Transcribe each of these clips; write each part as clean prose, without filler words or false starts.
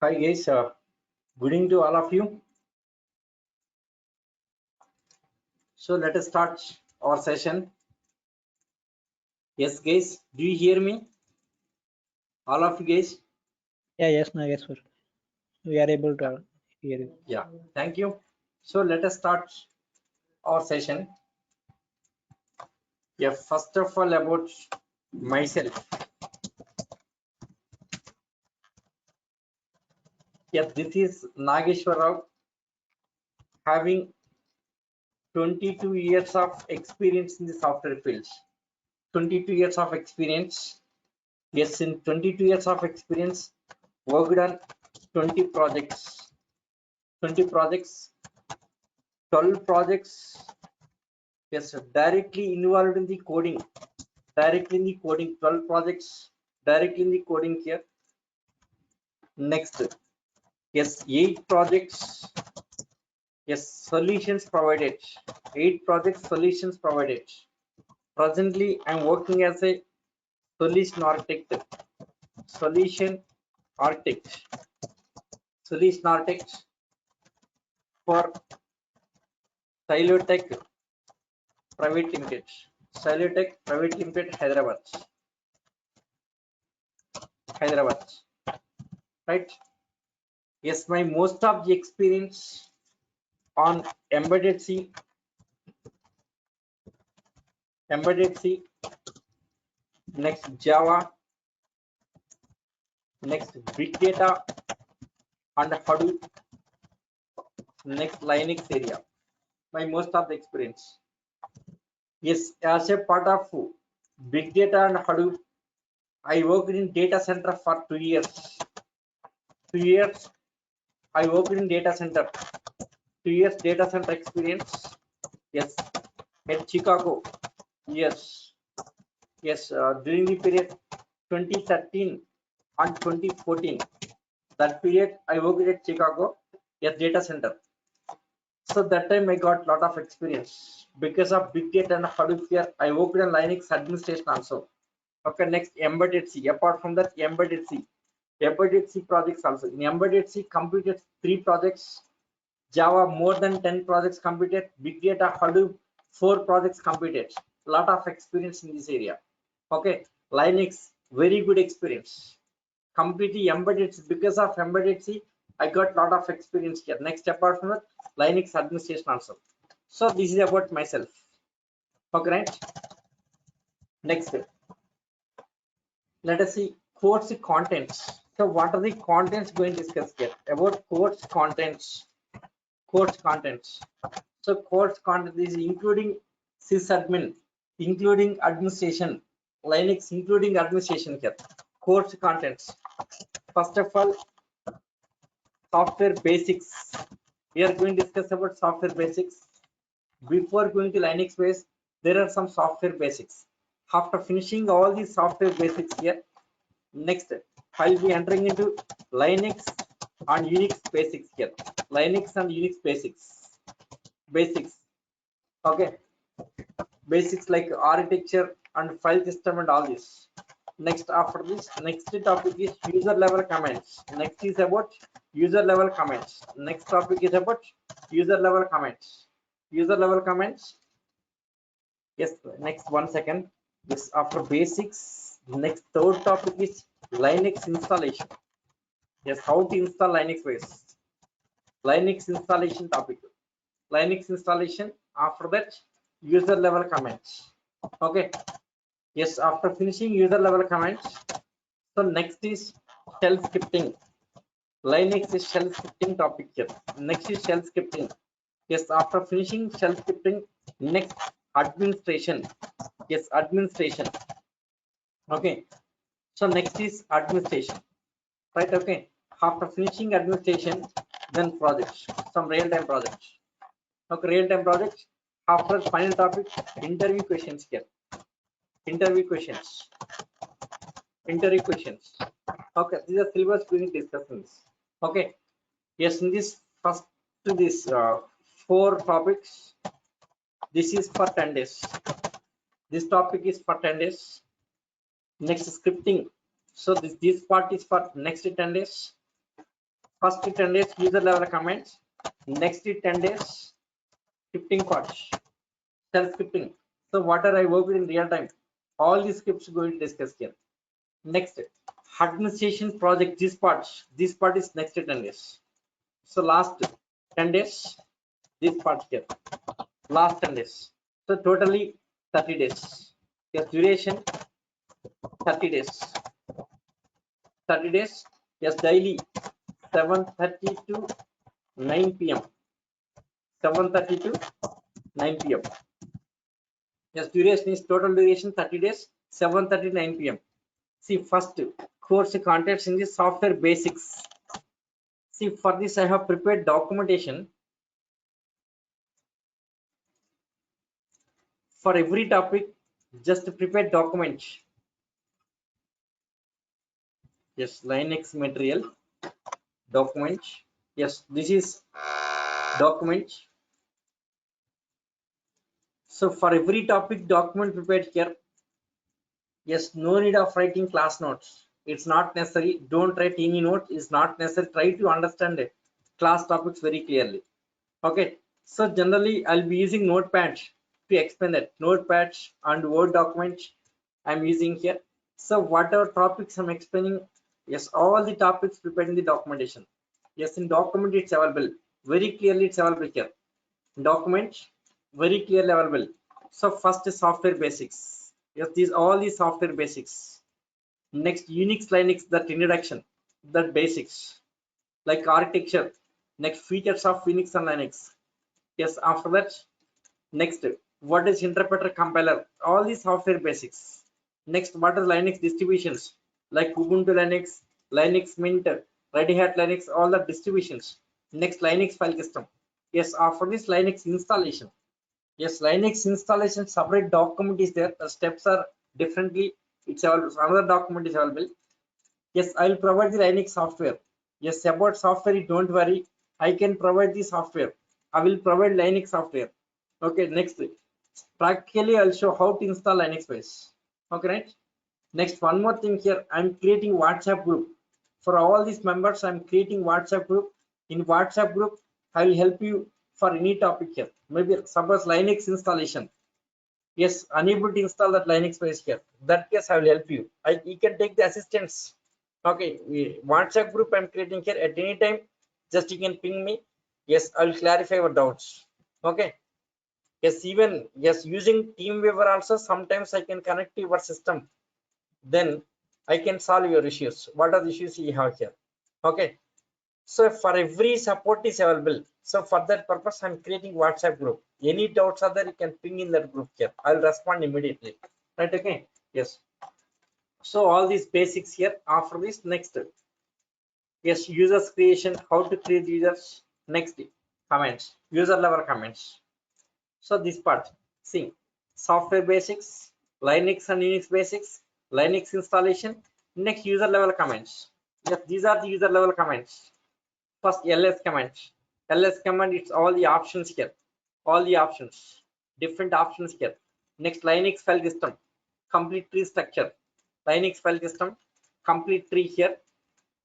Hi guys, good evening to all of you. So let us start our session. Yes guys, do you hear me? All of you guys? Yeah, yes, Nageswar. We are able to hear you. Yeah, thank you. So let us start our session. Yeah, first of all about myself. Yeah, this is Nageswar Rao, having 22 years of experience in the software field. 22 years of experience. Yes, in 22 years of experience, worked on 20 projects. 20 projects, 12 projects. Yes, directly involved in the coding. Directly in the coding, 12 projects directly in the coding here. Next, yes, 8 projects. Yes, solutions provided. 8 projects, solutions provided. Presently, I'm working as a solution architect. Solution architect. Solution architect for Silotech Private Limited. Silotech Private Limited, Hyderabad. Hyderabad. Right? Yes, my most of the experience on embedded C, next Java, next big data and Hadoop, next Linux area. My most of the experience. Yes, as a part of big data and Hadoop, I worked in data center for 2 years. 2 years I worked in data center. 2 years data center experience. Yes, at Chicago. Yes, yes. During the period 2013 and 2014, that period I worked at Chicago, yes, data center. So that time I got lot of experience because of big data and Hadoop here. I worked on Linux administration also. Okay, next embedded C. Apart from that, embedded C projects also. In embedded C, completed 3 projects. Java more than 10 projects completed. Big data Hadoop 4 projects completed. Lot of experience in this area. Okay, Linux very good experience. Completely embedded C. Because of embedded C, I got lot of experience here. Next, apart from that, Linux administration also. So this is about myself. Okay, right? Next, let us see course contents. So what are the contents going to discuss here? About course contents. Course contents. So course content is including sysadmin, including administration, Linux including administration here. Course contents. First of all, software basics. We are going to discuss about software basics. Before going to Linux base, there are some software basics. After finishing all these software basics here, next I'll be entering into Linux and Unix basics here. Linux and Unix basics. Okay, basics like architecture and file system and all this. Next, after this, next topic is user level comments. Next is about user level comments. Next topic is about user level comments. User level comments. Yes, next 1 second. This after basics. Next third topic is Linux installation. Yes, how to install Linux base. Linux installation topic. Linux installation. After that, user level comments. Okay. Yes, after finishing user level comments, so next is shell scripting. Linux is shell scripting topic here. Next is shell scripting. Yes, after finishing shell scripting, next administration. Yes, administration. Okay. So next is administration. Right, okay. After finishing administration, then projects, some real-time projects. Okay, real-time projects. After final topic, interview questions here. Interview questions. Okay, these are syllabus we need discussions. Okay, yes, in this first to this 4 topics, this is for 10 days. This topic is for 10 days. Next, scripting. So this part is for next 10 days. First 10 days user level comments, next 10 days scripting parts, shell scripting. So whatever I worked in real time, all these scripts going to discuss here. Next, administration project, this part is next 10 days. So last 10 days, this part here, last 10 days. So totally 30 days. Yes, duration 30 days. 30 days. Yes, daily 7:30 to 9 p.m. 7:30 to 9 p.m. Yes, duration is total duration 30 days, 7:30 to 9 p.m. See, first course contents in the software basics. See, for this I have prepared documentation for every topic. Just prepare document. Yes, Linux material document. Yes, this is document. So for every topic document prepared here. Yes, no need of writing class notes. It's not necessary. Don't write any note. It's not necessary. Try to understand it. Class topics very clearly. Okay. So generally I'll be using notepad to explain that. Notepad and Word documents I'm using here. So whatever topics I'm explaining, yes, all the topics prepared in the documentation. Yes, in document it's available. Very clearly it's available here. Document very clearly available. So first is software basics. Yes, these all the software basics. Next, Unix, Linux, that introduction, that basics, like architecture. Next, features of Unix and Linux. Yes, after that, next, what is interpreter compiler? All these software basics. Next, what are Linux distributions? Like Ubuntu Linux, Linux Mint, Red Hat Linux, all the distributions. Next, Linux file system. Yes, after this, Linux installation. Yes, Linux installation separate document is there. The steps are differently. It's another document is available. Yes, I will provide the Linux software. Yes, about software, don't worry. I can provide the software. I will provide Linux software. Okay, next. Practically, I'll show how to install Linux base. Okay, right? Next, one more thing here. I'm creating WhatsApp group. For all these members, I'm creating WhatsApp group. In WhatsApp group, I will help you for any topic here. Maybe suppose Linux installation. Yes, unable to install that Linux base here. That case, I will help you. You can take the assistance. Okay, WhatsApp group I'm creating here at any time. Just you can ping me. Yes, I will clarify your doubts. Okay. Yes, even yes, using TeamViewer also sometimes I can connect to your system. Then I can solve your issues. What are the issues you have here? Okay. So for every support is available. So for that purpose, I'm creating WhatsApp group. Any doubts are there, you can ping in that group here. I'll respond immediately. Right? Okay. Yes. So all these basics here. After this, next. Yes, users creation. How to create users. Next, comments. User level comments. So this part. See, software basics, Linux and Unix basics, Linux installation. Next, user level comments. Yes, these are the user level comments. First, ls command. Ls command, it's all the options here. All the options, different options here. Next, Linux file system, complete tree structure. Linux file system, complete tree here.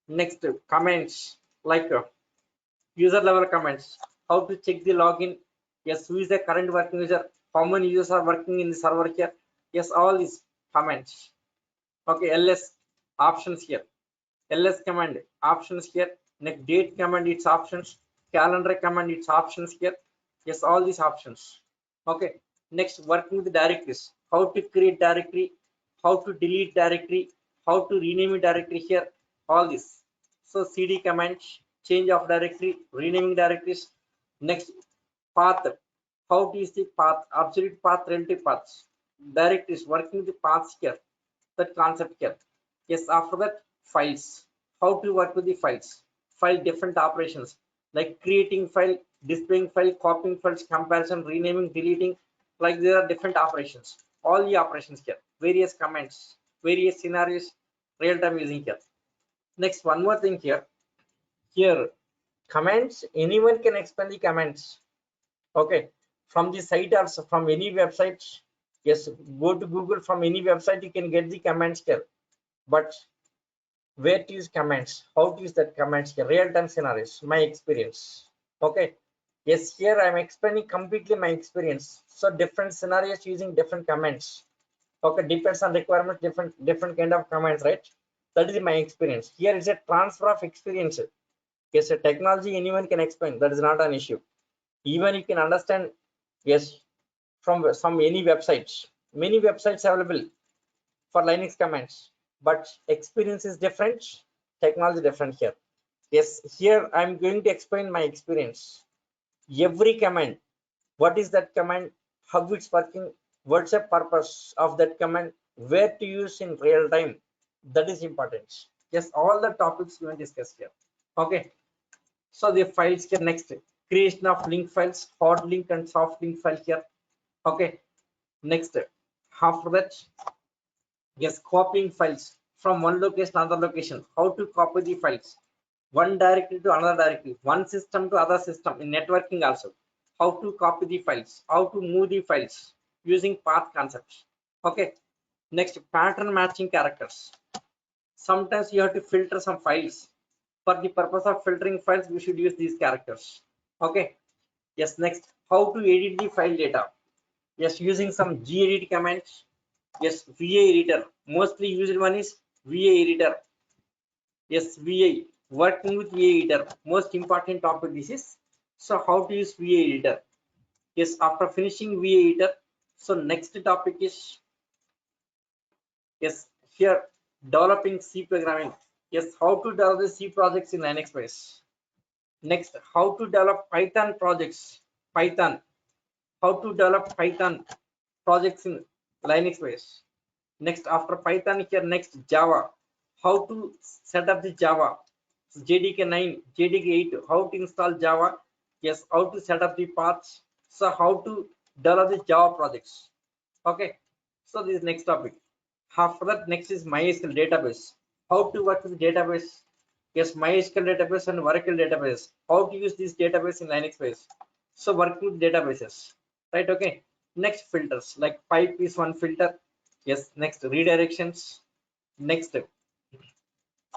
Next, comments like user level comments. How to check the login? Yes, who is the current working user? How many users are working in the server here? Yes, all these comments. Okay, ls options here. ls command options here. Next, date command, its options. Calendar command, its options here. Yes, all these options. Okay. Next, working with directories. How to create directory, how to delete directory, how to rename a directory here. All this. So cd command, change of directory, renaming directories. Next, path. How to use the path, absolute path, relative paths. Directories, working with the paths here. That concept here. Yes, after that, files. How to work with the files. File different operations like creating file, displaying file, copying files, comparison, renaming, deleting. Like there are different operations. All the operations here. Various commands, various scenarios, real time using here. Next, one more thing here. Here, commands. Anyone can explain the commands. Okay, from the site or from any website. Yes, go to Google, from any website you can get the commands here. But where to use commands, how to use that commands here, real-time scenarios, my experience. Okay, yes, here I'm explaining completely my experience. So different scenarios using different commands. Okay, depends on requirement, different kind of commands, right? That is my experience. Here is a transfer of experience. Yes, a technology anyone can explain, that is not an issue. Even you can understand, yes, from some any websites, many websites available for Linux commands, but experience is different, technology different here. Yes, here I'm going to explain my experience. Every command, what is that command, how it's working, what's the purpose of that command, where to use in real time, that is important. Yes, all the topics we will discuss here. Okay, so the files here next, creation of link files, hard link and soft link file here. Okay, next, after that, yes, copying files from one location to another location. How to copy the files, one directory to another directory, one system to other system, in networking also. How to copy the files, how to move the files using path concepts. Okay, next, pattern matching characters. Sometimes you have to filter some files. For the purpose of filtering files, we should use these characters. Okay, yes, next, how to edit the file data. Yes, using some gedit commands. Yes, VA editor, mostly used one is VA editor. Yes, VA, working with VA editor, most important topic this is. So how to use VA editor. Yes, after finishing VA editor, so next topic is, yes, here developing C programming. Yes, how to develop the C projects in Linux base. Next, how to develop Python projects. Python, how to develop Python projects in Linux base. Next, after Python here, next Java, how to set up the Java, JDK 9, JDK 8, how to install Java. Yes, how to set up the paths. So how to develop the Java projects. Okay, so this is next topic. After that, next is MySQL database, how to work with database. Yes, MySQL database and Oracle database, how to use this database in Linux base. So working with databases, right? Okay, next, filters, like pipe is one filter. Yes, next, redirections. Next,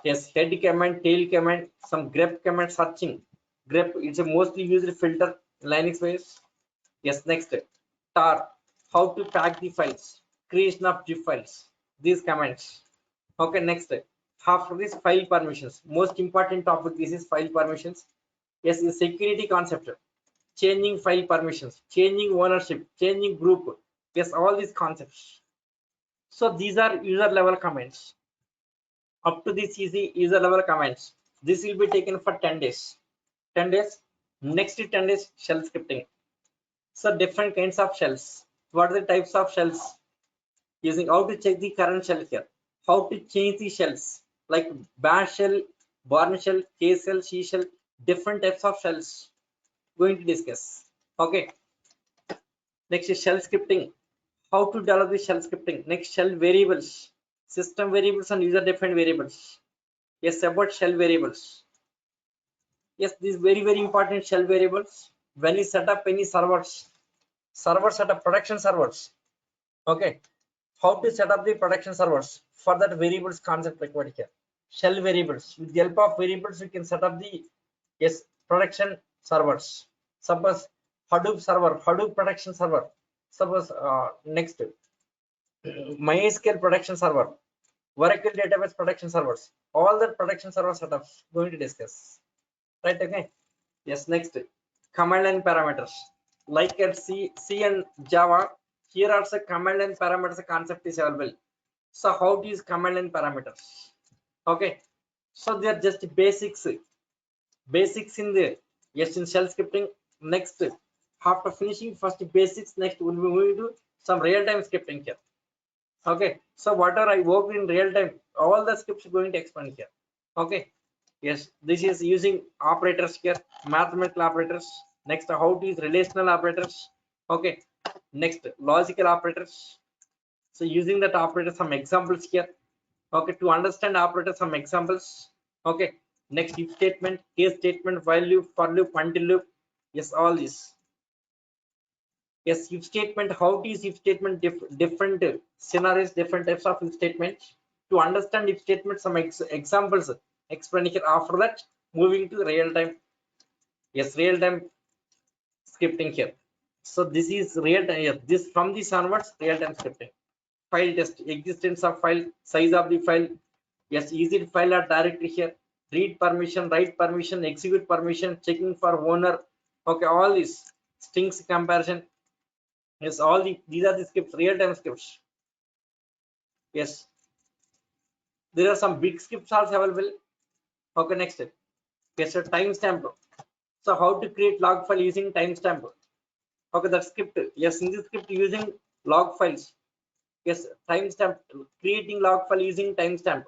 yes, head command, tail command, some grep command, searching. Grep, it's a mostly used filter in Linux base. Yes, next, tar, how to pack the files, creation of zip files, these commands. Okay, next, after this, file permissions, most important topic, this is file permissions. Yes, the security concept, changing file permissions, changing ownership, changing group. Yes, all these concepts. So these are user level comments. Up to this easy user level comments, this will be taken for 10 days. 10 days, next 10 days, shell scripting. So different kinds of shells, what are the types of shells, using how to check the current shell here, how to change the shells, like bash shell, barn shell, k shell, c shell, different types of shells going to discuss. Okay, next is shell scripting, how to develop the shell scripting. Next, shell variables, system variables and user defined variables. Yes, about shell variables. Yes, these very important shell variables. When you set up any servers, set up production servers. Okay, how to set up the production servers, for that variables concept required here. Shell variables, with the help of variables you can set up the, yes, production servers. Suppose Hadoop server, Hadoop production server. Suppose next, MySQL production server, Oracle database production servers, all the production server setups going to discuss, right? Okay, yes, next, command line parameters, like at C and Java, here also command line parameters concept is available. So how to use command line parameters. Okay, so they are just basics in the, yes, in shell scripting. Next, after finishing first basics, next we'll be moving to some real-time scripting here. Okay, so whatever I worked in real time, all the scripts going to expand here. Okay, yes, this is using operators here, mathematical operators. Next, how to use relational operators. Okay, next, logical operators. So using that operator, some examples here. Okay, to understand operator, some examples. Okay, next, if statement, case statement, while loop, for loop, until loop. Yes, all this. Yes, if statement, how to use if statement, different scenarios, different types of if statements. to understand if statement, some examples explained here. After that, moving to real time. Yes, real time scripting here. So this is real time. Yes, this from this onwards, real time scripting. File test, existence of file, size of the file. Yes, is it file or directory here? Read permission, write permission, execute permission, checking for owner. Okay, all these strings comparison. Yes, all these are the scripts, real time scripts. Yes, there are some big scripts also available. Okay, next. Yes, a timestamp. So how to create log file using timestamp? Okay, that script. Yes, in this script using log files. Yes, timestamp, creating log file using timestamp.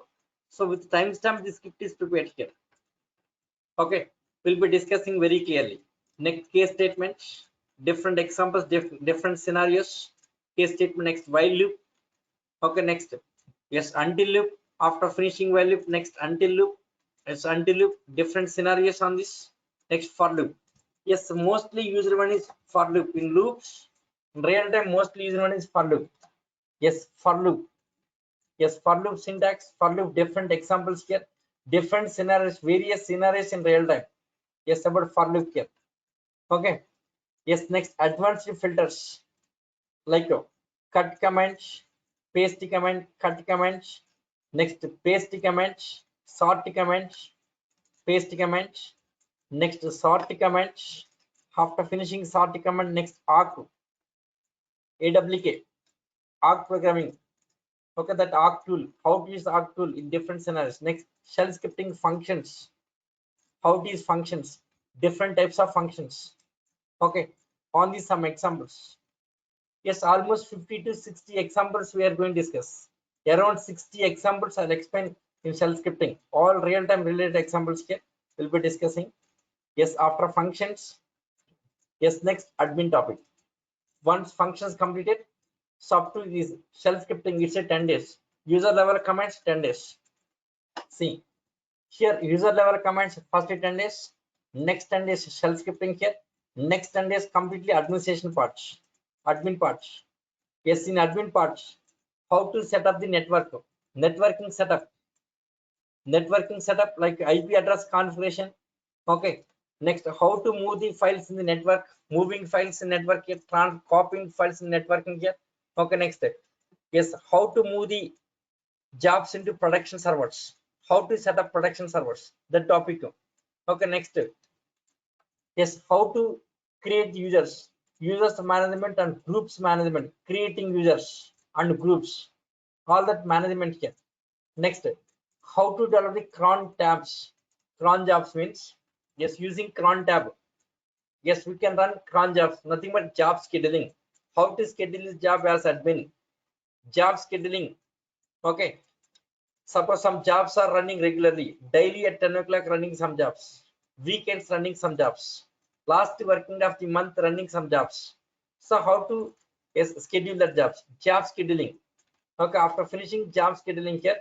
So with timestamp, the script is prepared here. Okay, we'll be discussing very clearly. Next, case statement, different examples, different scenarios. Case statement, next while loop. Okay, next. Yes, until loop. After finishing while loop, next until loop. Yes, until loop. Different scenarios on this. Next, for loop. Yes, mostly used one is for loop. In loops, in real time, mostly used one is for loop. Yes, for loop. Yes, for loop syntax, for loop, different examples here, different scenarios, various scenarios in real time. Yes, about for loop here. Okay. Yes, next, advanced filters like cut command, paste command, cut command. Next, paste command, sort command, paste command. Next, sort command. After finishing sort command, next arc, AWK, arc programming. Okay, that arc tool, how to use arc tool in different scenarios. Next, shell scripting functions, how to use functions, different types of functions. Okay, on these some examples. Yes, almost 50 to 60 examples we are going to discuss. Around 60 examples I'll explain in shell scripting. All real-time related examples here we'll be discussing. Yes, after functions. Yes, next admin topic. Once functions completed, software is shell scripting. It's a 10 days. User level commands 10 days. See here, user level commands first 10 days, next 10 days shell scripting here, next 10 days completely administration parts, admin parts. Yes, in admin parts, how to set up the network, networking setup like IP address configuration. Okay, next how to move the files in the network, moving files in network here, copying files in networking here. Okay, next, yes, how to move the jobs into production servers, how to set up production servers, the topic. Okay, next, yes, how to create users management and groups management, creating users and groups, all that management here. Next, how to develop the cron tabs. Cron jobs means, yes, using cron tab. Yes, we can run cron jobs, nothing but job scheduling. How to schedule this job as admin, job scheduling. Okay, suppose some jobs are running regularly, daily at 10 o'clock running some jobs, weekends running some jobs, last working day of the month running some jobs. So how to, yes, schedule that jobs, job scheduling. Okay, after finishing job scheduling here,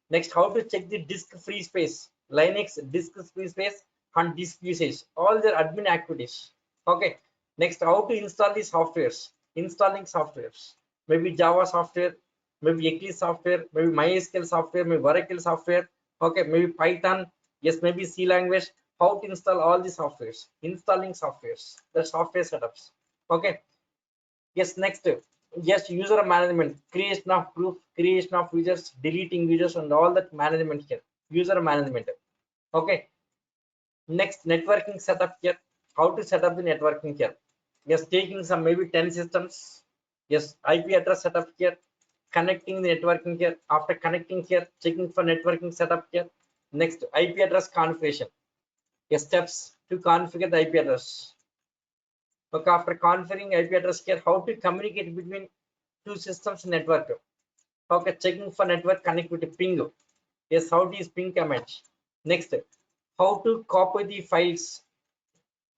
next how to check the disk free space, Linux disk free space and disk usage, all their admin activities. Okay, next how to install the softwares, installing softwares, maybe Java software, maybe Eclipse software, maybe MySQL software, maybe Oracle software. Okay, maybe Python, yes, maybe C language. How to install all the softwares, installing softwares, the software setups. Okay, yes, next, yes, user management, creation of group, creation of users, deleting users, and all that management here, user management. Okay, next, networking setup here, how to set up the networking here. Yes, taking some maybe 10 systems. Yes, IP address setup here, connecting the networking here. After connecting here, checking for networking setup here. Next, IP address configuration. Yes, steps to configure the IP address. Okay, after configuring IP address here, how to communicate between two systems network. Okay, checking for network connectivity, ping. Yes, how to use ping command. Next, how to copy the files.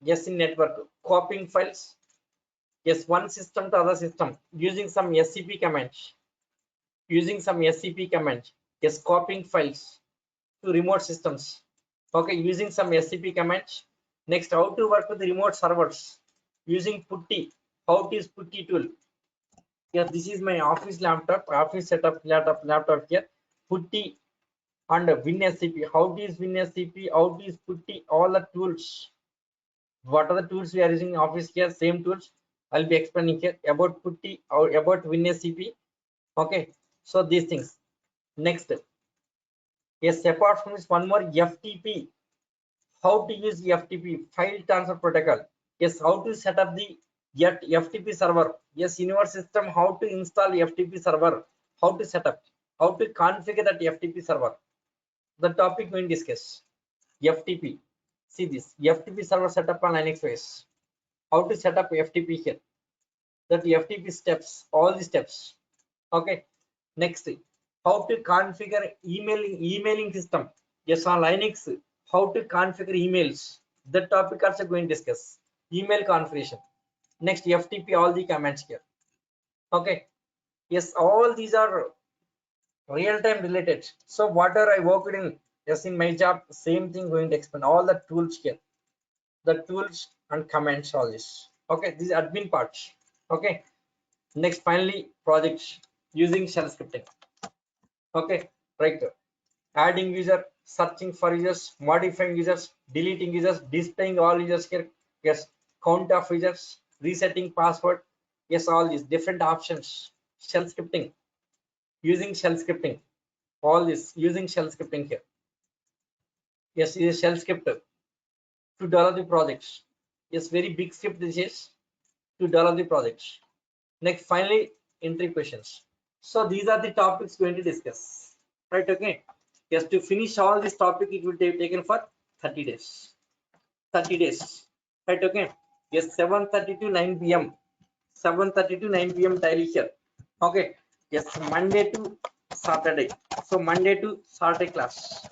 Yes, in network, copying files. Yes, one system to other system using some SCP command. Using some SCP command. Yes, copying files to remote systems. Okay, using some SCP command. Next, how to work with the remote servers using putty. How to use putty tool. Yeah, this is my office laptop, office setup laptop here. Putty and WinSCP. How to use WinSCP, how to use Putty, all the tools. What are the tools we are using in office here? Same tools. I'll be explaining here about Putty or about WinSCP. Okay, so these things. Next, yes, apart from this, one more FTP. How to use FTP, file transfer protocol. Yes, how to set up the FTP server. Yes, in your system, how to install FTP server, how to set up, how to configure that FTP server. The topic we will discuss. FTP. See this FTP server setup on Linux OS. How to set up FTP here. That FTP steps, all the steps. Okay. Next, how to configure emailing system. Yes, on Linux, how to configure emails. That topic also going to discuss. Email configuration. Next, FTP, all the commands here. Okay. Yes, all these are real-time related. So whatever I worked in, yes, in my job, same thing going to explain all the tools here. The tools and commands, all this. Okay, this is admin part. Okay. Next, finally, projects using shell scripting. Okay, right. Adding user, searching for users, modifying users, deleting users, displaying all users here. Yes, count of users, resetting password. Yes, all these different options. Shell scripting, using shell scripting. All this using shell scripting here. Yes, it is shell script to develop the projects. Yes, very big script this is to develop the projects. Next, finally, entry questions. So these are the topics going to discuss. Right, okay. Yes, to finish all this topic, it will take taken for 30 days. 30 days. Right, okay. Yes, 7:30 to 9 p.m. 7:30 to 9 p.m. daily here. Okay. Yes, Monday to Saturday. So Monday to Saturday class.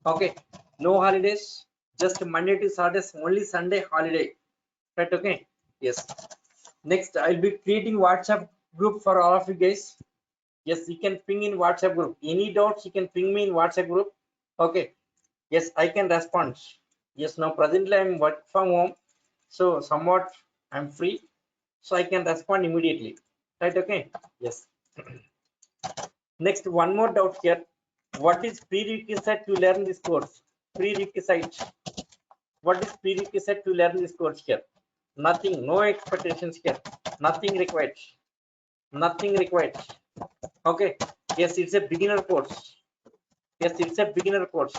Okay. No holidays. Just Monday to Saturday. Only Sunday holiday. Right, okay. Yes. Next, I'll be creating WhatsApp group for all of you guys. Yes, you can ping in WhatsApp group. Any doubts, you can ping me in WhatsApp group. Okay. Yes, I can respond. Yes, now presently I'm work from home, so somewhat I'm free, so I can respond immediately. Right? Okay. Yes. Next, one more doubt here. What is prerequisite to learn this course? Prerequisite. What is prerequisite to learn this course here? Nothing. No expectations here. Nothing required. Nothing required. Okay. Yes, it's a beginner course. Yes, it's a beginner course.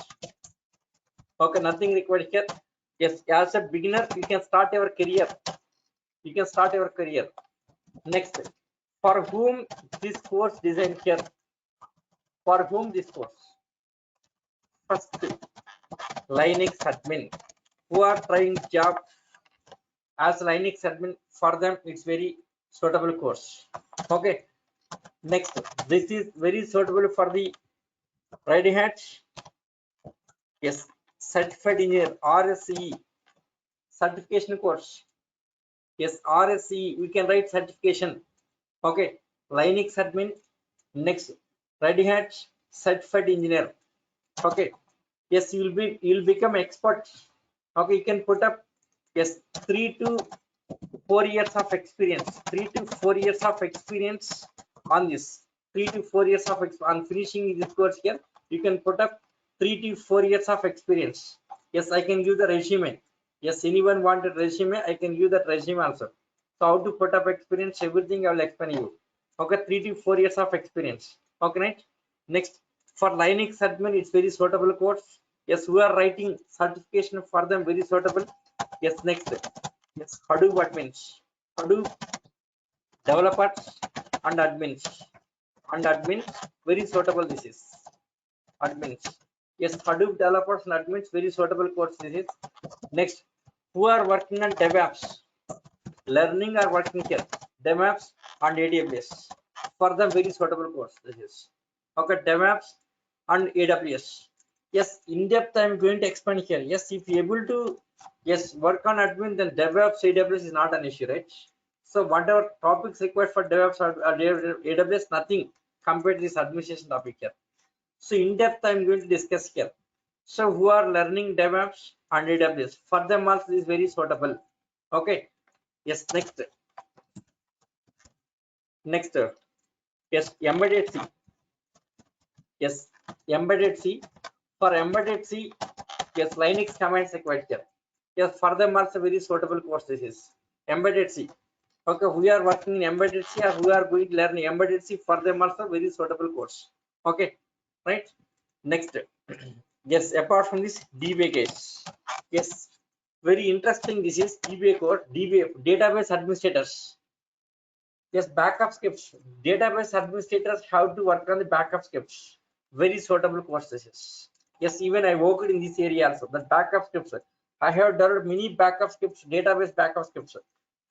Okay, nothing required here. Yes, as a beginner, you can start your career. You can start your career. Next, for whom this course designed here? For whom this course? First, Linux admin who are trying job as Linux admin. For them, it's very suitable course. Okay. Next, this is very suitable for the Red Hat. Yes, certified engineer RSE certification course. Yes, RSE, we can write certification. Okay, Linux admin. Next, Red Hat certified engineer. Okay, yes, you'll become expert. Okay, you can put up, yes, 3 to 4 years of experience. 3 to 4 years of experience on this. 3 to 4 years of on finishing this course here. You can put up 3 to 4 years of experience. Yes, I can give the resume. Yes, anyone wanted resume, I can give that resume also. So how to put up experience, everything I will explain you. Okay, 3 to 4 years of experience. Okay, right? Next, for Linux admin, it's very suitable course. Yes, we are writing certification for them, very suitable. Yes, next. Yes, Hadoop admins. Hadoop developers and admins. And admins, very suitable this is. Admins. Yes, Hadoop developers and admins, very suitable course this is. Next, who are working on DevOps? Learning or working here. DevOps and AWS. For them, very suitable course this is. Okay, DevOps and AWS. Yes, in depth I'm going to explain here. Yes, if you're able to, yes, work on admin, then DevOps, AWS is not an issue, right? So whatever topics required for DevOps or AWS, nothing compared to this administration topic here. So in depth I'm going to discuss here. So who are learning DevOps and AWS, for them also is very suitable. Okay. Yes, next. Next. Yes, embedded C. Yes, embedded C. For embedded C, yes, Linux commands required here. Yes, for them also very suitable course this is. Embedded C. Okay, we are working in embedded C or we are going to learn embedded C, for them also very suitable course. Okay, right? Next. Yes, apart from this DBA case. Yes, very interesting. This is DBA code, DBA database administrators. Yes, backup scripts. Database administrators have to work on the backup scripts. Very suitable course this is. Yes, even I worked in this area also. The backup scripts. I have developed many backup scripts, database backup scripts.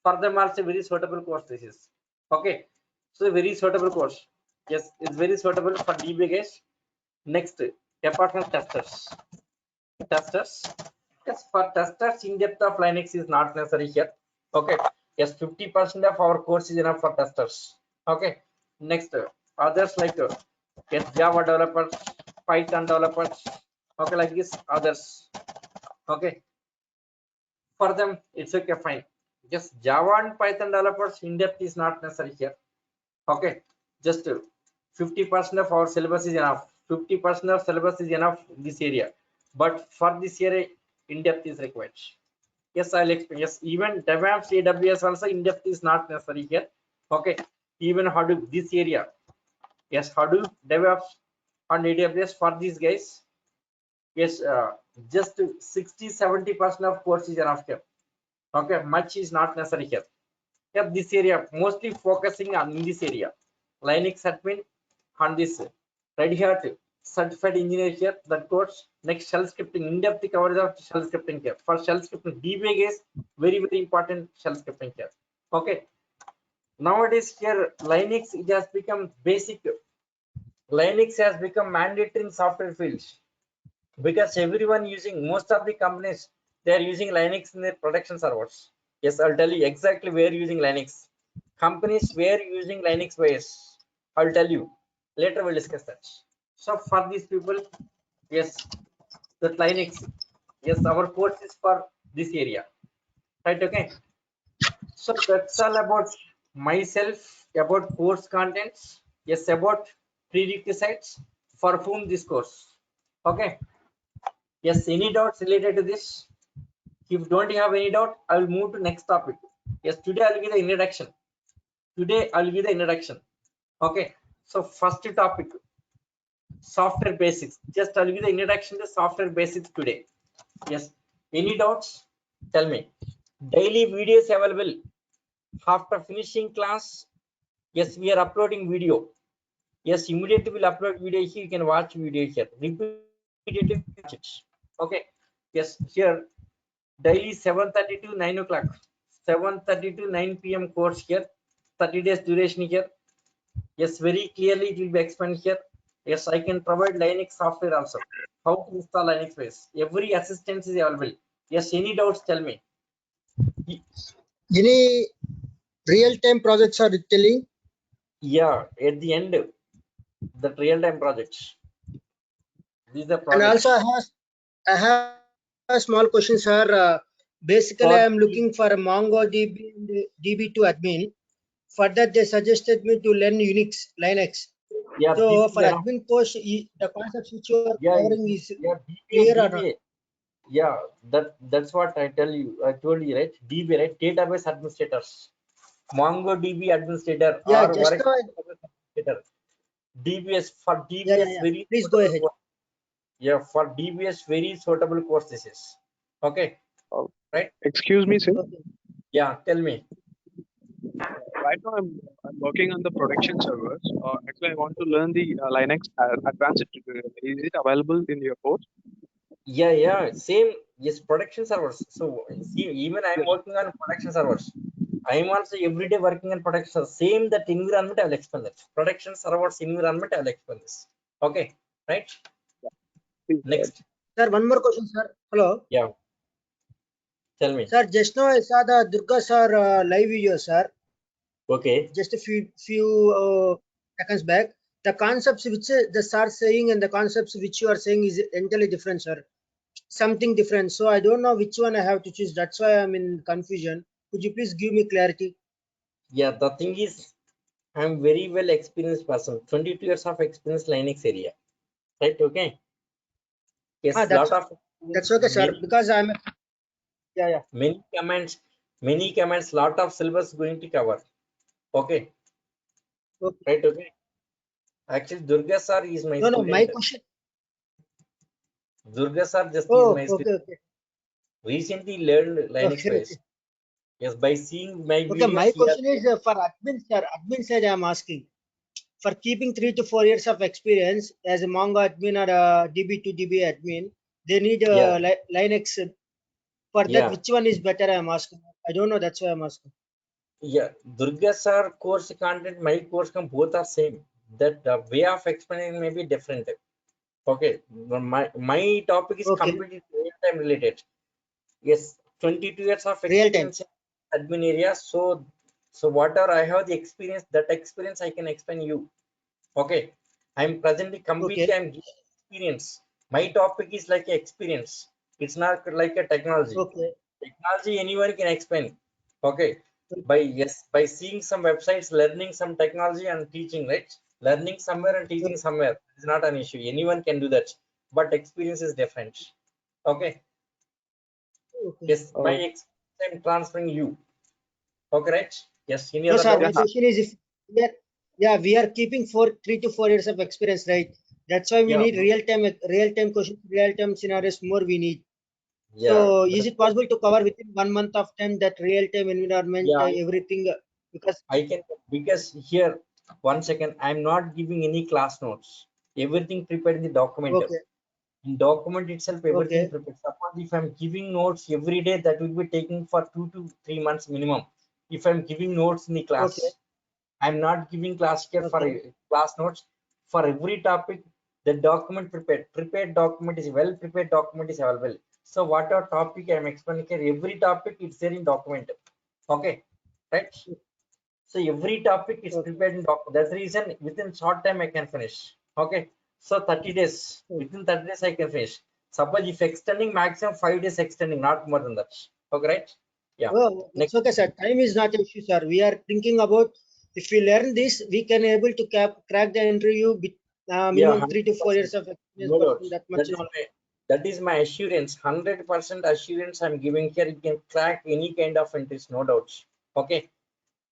For them also very suitable course this is. Okay, so very suitable course. Yes, it's very suitable for DBA case. Next, apart from testers. Testers. Yes, for testers, in-depth of Linux is not necessary here. Okay. Yes, 50% of our course is enough for testers. Okay. Next, others like yes, Java developers, Python developers. Okay, like this, others. Okay. For them, it's okay, fine. Just Java and Python developers, in-depth is not necessary here. Okay. Just 50% of our syllabus is enough. 50% of syllabus is enough in this area. But for this area, in-depth is required. Yes, I'll explain. Yes, even DevOps AWS also in-depth is not necessary here. Okay, even Hadoop this area. Yes, Hadoop DevOps on AWS for these guys. Yes, just 60-70% of course is enough here. Okay, much is not necessary here. Yeah, this area mostly focusing on in this area. Linux admin on this Red Hat certified engineer here, that course. Next, shell scripting, in-depth coverage of shell scripting here. For shell scripting, DBA is very important shell scripting here. Okay. Nowadays here, Linux, it has become basic. Linux has become mandatory in software fields because everyone using, most of the companies, they are using Linux in their production servers. Yes, I'll tell you exactly where using Linux. Companies where using Linux ways, I'll tell you. Later we'll discuss that. So for these people, yes, that Linux, yes, our course is for this area, right? Okay. So that's all about myself, about course contents. Yes, about prerequisites for whom this course. Okay. Yes, any doubts related to this? If you don't have any doubt, I will move to next topic. Yes, today I'll give the introduction. Today I'll give the introduction. Okay. So first topic, software basics. Just I'll give the introduction to software basics today. Yes. Any doubts? Tell me. Daily videos available. After finishing class, yes, we are uploading video. Yes, immediately we'll upload video here. You can watch video here. Repeatedly watch it. Okay. Yes, here daily 7:30 to 9 o'clock. 7:30 to 9 p.m. course here. 30 days duration here. Yes, very clearly it will be explained here. Yes, I can provide Linux software also. How to install Linux base. Every assistance is available. Yes, any doubts, tell me. Any real-time projects are telling? Yeah, at the end, the real-time projects. This is the And project. also I have a small question, sir. Basically, For I am looking for a MongoDB and DB2 admin. For that, they suggested me to learn UNIX, Linux. yeah, this So is for enough. admin post, the concepts which you are Yeah, covering is yeah, clear or not? DBA. Yeah, that's what I tell you. I told you, right? DBA, right? Database administrators. MongoDB administrator Yeah, or just Oracle now. database administrator. DBS, for Yeah. DBS very Please go suitable ahead. course. Yeah, for DBS very suitable course this is. Okay, right? Excuse me, sir. Okay. Yeah, tell me. Right now, I'm working on the production servers. Actually, I want to learn the Linux Advanced tutorial. Is it available in your course? Yeah, same. Yes, production servers. So see, even I'm Yes. working on production servers. I'm also every day working on production servers. Same that environment I will explain that. Production servers environment I will explain this. Okay, right? Please go ahead. Next. Sir, one more question, sir. Hello. Yeah, tell me. Sir, just now I saw the Durga sir live video, sir. Okay. Just a few seconds back. The concepts which the sir saying and the concepts which you are saying is entirely different, sir. Something different. So I don't know which one I have to choose. That's why I'm in confusion. Could you please give me clarity? Yeah, the thing is, I'm very well experienced person. 22 years of experience Linux area. right? Okay. Yes, lot That's of okay, sir. Because I'm yeah. many comments, lot of syllabus going to cover. Okay, Okay. right? Okay. Actually, Durga sir is my No, my student. question. Durga sir just is Oh, my student. okay. Recently learned Linux Okay. base. Yes, by seeing my Okay, videos, my he has. question is for admin, sir. Admin side, I'm asking for keeping 3 to 4 years of experience as a Mongo admin or a DB to DB admin. They need Yeah, Linux. For that, yeah, which one is better? I'm asking. I don't know. That's why I'm asking. yeah. Durga sir course content, my course both are same. That the way of explaining may be different. Okay, my topic is Okay, completely real time related. Yes, 22 years of real time. experience in admin area. So whatever I have the experience, that experience I can explain you. Okay, I'm presently completely Okay, I'm giving experience. My topic is like a experience. It's not like a technology. okay, Technology anyone can explain. Okay, by seeing some websites, learning some technology and teaching, right? Learning somewhere and teaching okay, somewhere is not an issue. Anyone can do that, but experience is different. Okay. okay. Yes, my experience I'm transferring you. Okay, right? Yes, any No, other sir. My doubts? Yeah. question is if we are keeping 3 to 4 years of experience, right? That's why we Yeah, need real time questions, real time scenarios more we need. yeah, So is it possible to cover within 1 month of time that real time environment, yeah, everything? Because I can, because here, one second, I'm not giving any class notes. Everything prepared in the document. okay, In document itself, everything okay, prepared. Suppose if I'm giving notes every day, that will be taking for 2 to 3 months minimum. If I'm giving notes in the okay, class, I'm not giving class here for okay, class notes. For every topic, the document prepared document is well prepared document is available. So whatever topic I'm explaining here, every topic it's there in document. Okay, right? So every topic is okay, prepared in document. That's the reason within short time I can finish. Okay, so 30 days, okay. within 30 days I can finish. Suppose if extending maximum 5 days extending, not more than that. Okay, right? Yeah. Oh, that's Next, okay, sir. Time is not an issue, sir. We are thinking about if we learn this, we can able to crack the interview with yeah, minimum 3 to 4 years 100%. of experience No person doubts. that much knowledge. That is my assurance. 100% assurance I'm giving here. You can crack any kind of interest, no doubts. Okay.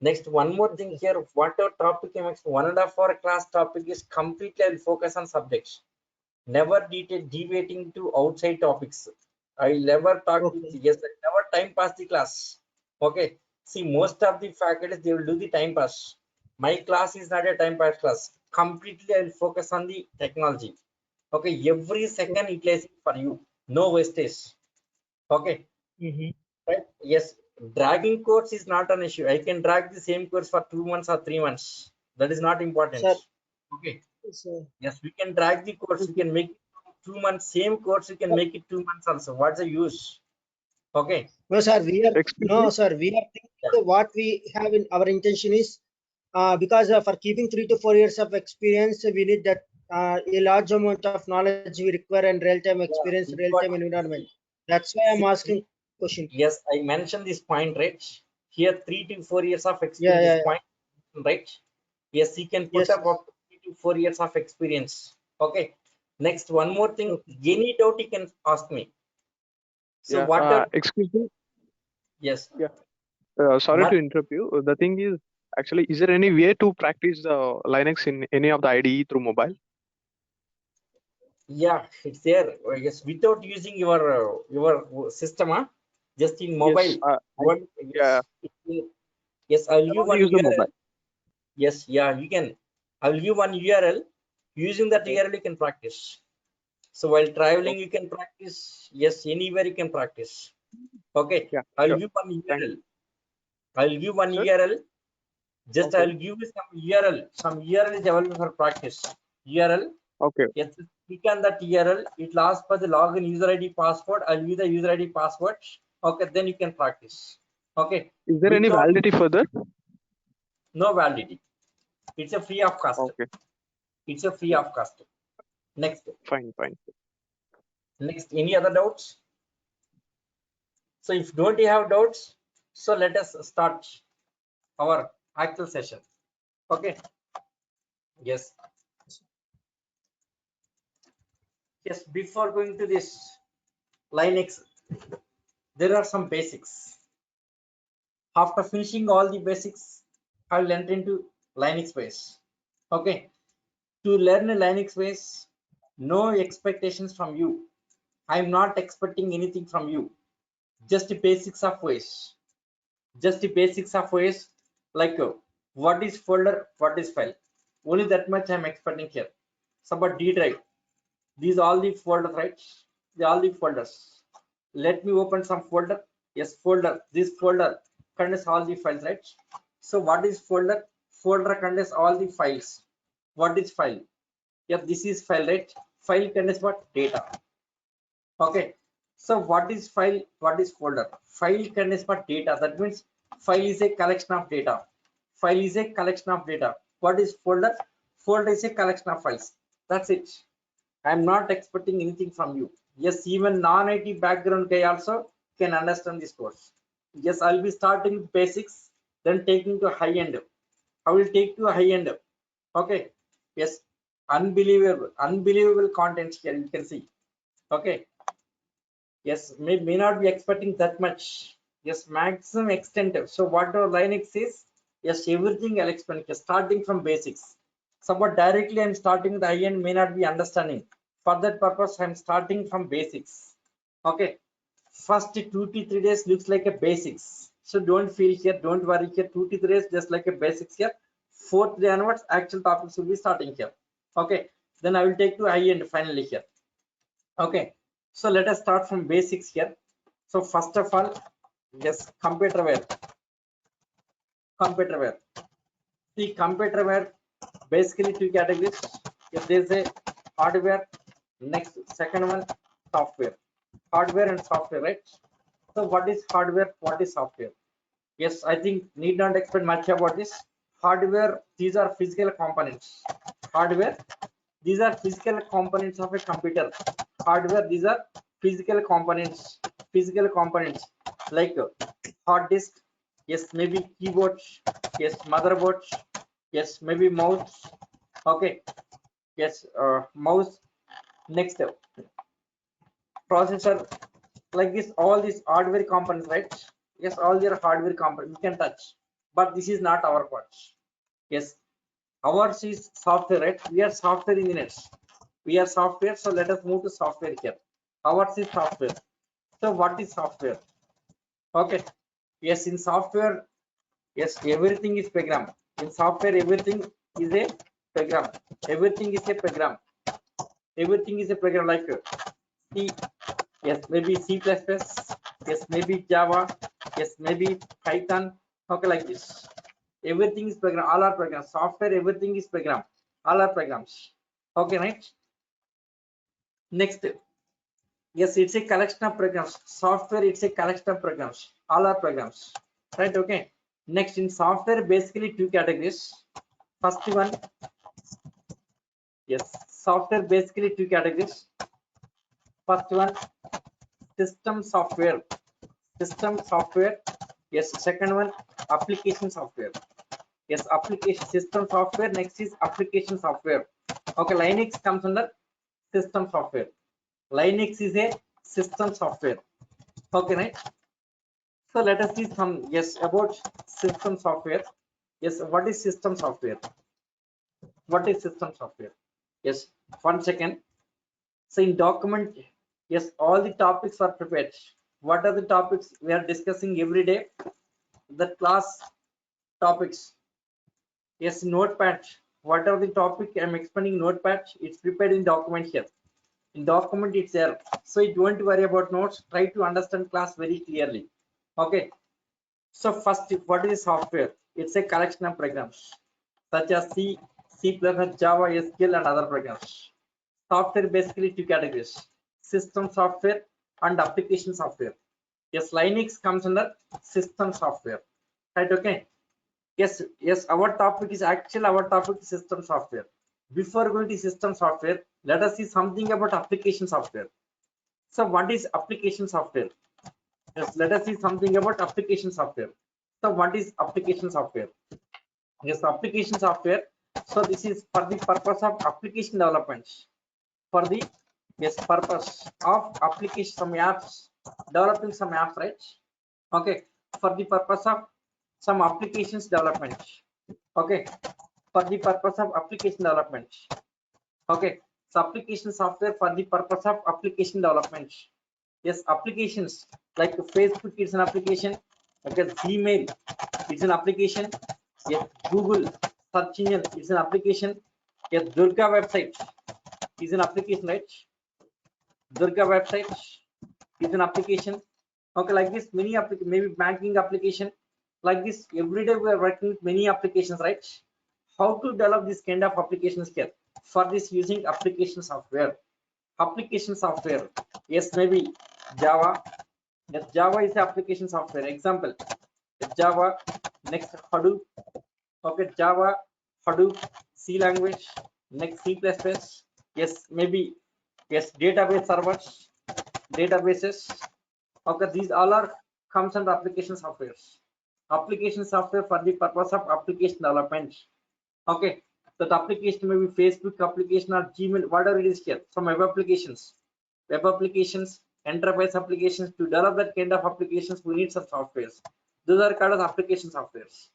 Next, one more thing Okay, here. Whatever topic I'm 1.5 hour class topic is completely I'll focus on subjects. Never deviating to outside topics. I never talk with, okay, yes, I never time pass the class. Okay. See, most of the faculties they will do the time pass. My class is not a time pass class. Completely I will focus on the technology. Okay, every second utilizing for you, no wastage. Okay, mm-hmm. right? Yes, dragging course is not an issue. I can drag the same course for 2 months or 3 months. That is not important. Sir, Okay, so, yes, we can drag the course. We okay. can make it 2 months. Same course, we can make it 2 months also. What's the use? Okay, No, sir, Experience. we are yeah, thinking what we have in our intention is because for keeping 3 to 4 years of experience, we need that a large amount of knowledge we require and real time yeah. experience, real time Important. environment. That's why I'm asking question. Yes, I mentioned this point, right? Here, 3 to 4 years of Yeah, experience is yeah, yeah. point, right? Yes, he can put Yes, up yes. up to 3 to 4 years of experience. Okay. Next, one more thing. Okay. Any doubt you can ask me. So Yeah. what are, Excuse me. yes, Yeah. Sorry what, to interrupt you. The thing is, actually, is there any way to practice Linux in any of the IDE through mobile? yeah, it's there. Yes, without using your system, huh? Just in mobile. Yes. What, Yeah. yes, yes, I'll I give want to one use the URL. mobile. Yes, yeah, you can. I'll give one URL. Using that Okay. URL, you can practice. So while traveling, Okay. you can practice. Yes, anywhere you can practice. Okay, Yeah. I'll Sure. give one Thank URL. I'll give one you, sir. URL. Just Okay. I'll give you some URL. Some URL is available for practice. URL. Okay. Yes, click on that URL. It will ask for the login user ID password. I'll give the user ID password. Okay, then you can practice. Okay, Is there any without validity further? no validity. It's a free of cost. Okay. It's a free Yeah. of cost. Next, Fine. Fine. next. Any other doubts? So if don't you have doubts, so let us start our actual session. Okay. Yes. Yes, before going to this Linux, there are some basics. After finishing all the basics, I will enter into Linux base. Okay, to learn a Linux base, no expectations from you. I am not expecting anything from you. Just the basics of OS. Just the basics of OS, like what is folder, what is file. Only that much I am expecting here. So, but D drive, these all the folders, right? They all the folders. Let me open some folder. Yes, folder. This folder contains all the files, right? So, what is folder? Folder contains all the files. What is file? Yeah, this is file, right? File contains what? Data. Okay. So what is file? What is folder? File contains what? Data. That means file is a collection of data. File is a collection of data. What is folder? Folder is a collection of files. That's it. I'm not expecting anything from you. Yes, even non-IT background guy also can understand this course. Yes, I'll be starting with basics, then taking to high end. I will take to high end. Okay. Yes, unbelievable contents here you can see. Okay. Yes, may not be expecting that much. Yes, maximum extent. So whatever Linux is, yes, everything I'll explain here, starting from basics. So but directly I'm starting with the high end may not be understanding. For that purpose, I'm starting from basics. Okay. First 2 to 3 days looks like a basics. So don't feel here, don't worry here. 2 to 3 days just like a basics here. 4th day onwards, actual topics will be starting here. Okay. Then I will take to high end finally here. Okay, so let us start from basics here. So first of all, yes, computerware. See, computerware basically two categories. If there is a hardware, next second one software. Hardware and software, right? So what is hardware? What is software? Yes, I think need not explain much about this. Hardware, these are physical components. Hardware, these are physical components of a computer. Hardware, these are physical components. Physical components like hard disk, yes, maybe keyboard, yes, motherboard, yes, maybe mouse. Okay, yes, mouse. Next, processor, like this. All these hardware components, right? Yes, all their hardware components we can touch, but this is not our part. Yes, ours is software, right? We are software engineers. We are software, so let us move to software here. Ours is software. So what is software? Okay. Yes, in software, yes, everything is program. In software, everything is a program. Everything is a program. Everything is a program like C, yes, maybe C++, yes, maybe Java, yes, maybe Python. Okay, like this. Everything is program. All are programs. Software, everything is program. All are programs. Okay, right? Next, yes, it's a collection of programs. Software, it's a collection of programs. All are programs, right? Okay. Next, in software, basically two categories. First one, yes, software basically two categories. First one, system software. System software. Yes. Second one, application software. Yes, application system software. Next is application software. Okay, Linux comes under system software. Linux is a system software. Okay, right? So let us see some, yes, about system software. Yes, what is system software? What is system software? Yes, 1 second. So in document, yes, all the topics are prepared. What are the topics we are discussing every day? The class topics. Yes, notepad. What are the topic I'm explaining? Notepad. It's prepared in document here. In document it's there. So you don't worry about notes. Try to understand class very clearly. Okay. So first, what is software? It's a collection of programs such as C, C++, Java, SQL, and other programs. Software basically two categories: system software and application software. Yes, Linux comes under system software. Right? Okay. Yes, yes. Our topic is system software. Before going to system software, let us see something about application software. So, what is application software? Yes, let us see something about application software. So what is application software? Yes, application software. So this is for the purpose of application development. For the Yes, purpose of application, some apps, developing some apps, right? Okay, for the purpose of some applications development. Okay, for the purpose of application development. Okay, so application software for the purpose of application development. Yes, applications like Facebook is an application. Okay, Gmail is an application. Yes, Google search engine is an application. Yes, Durga website is an application, right? Durga website is an application. Okay, like this many application, maybe banking application, like this every day we are working with many applications, right? How to develop this kind of applications here? For this using application software. Application software, yes, maybe Java. Yes, Java is the application software. Example, Java, next Hadoop. Okay, Java, Hadoop, C language, next C++. Yes, maybe yes, database servers, databases. Okay, these all are comes under application softwares. Application software for the purpose of application development. Okay, that application may be Facebook application or Gmail, whatever it is here. From web applications, enterprise applications. To develop that kind of applications, we need some softwares. Those are called as application softwares.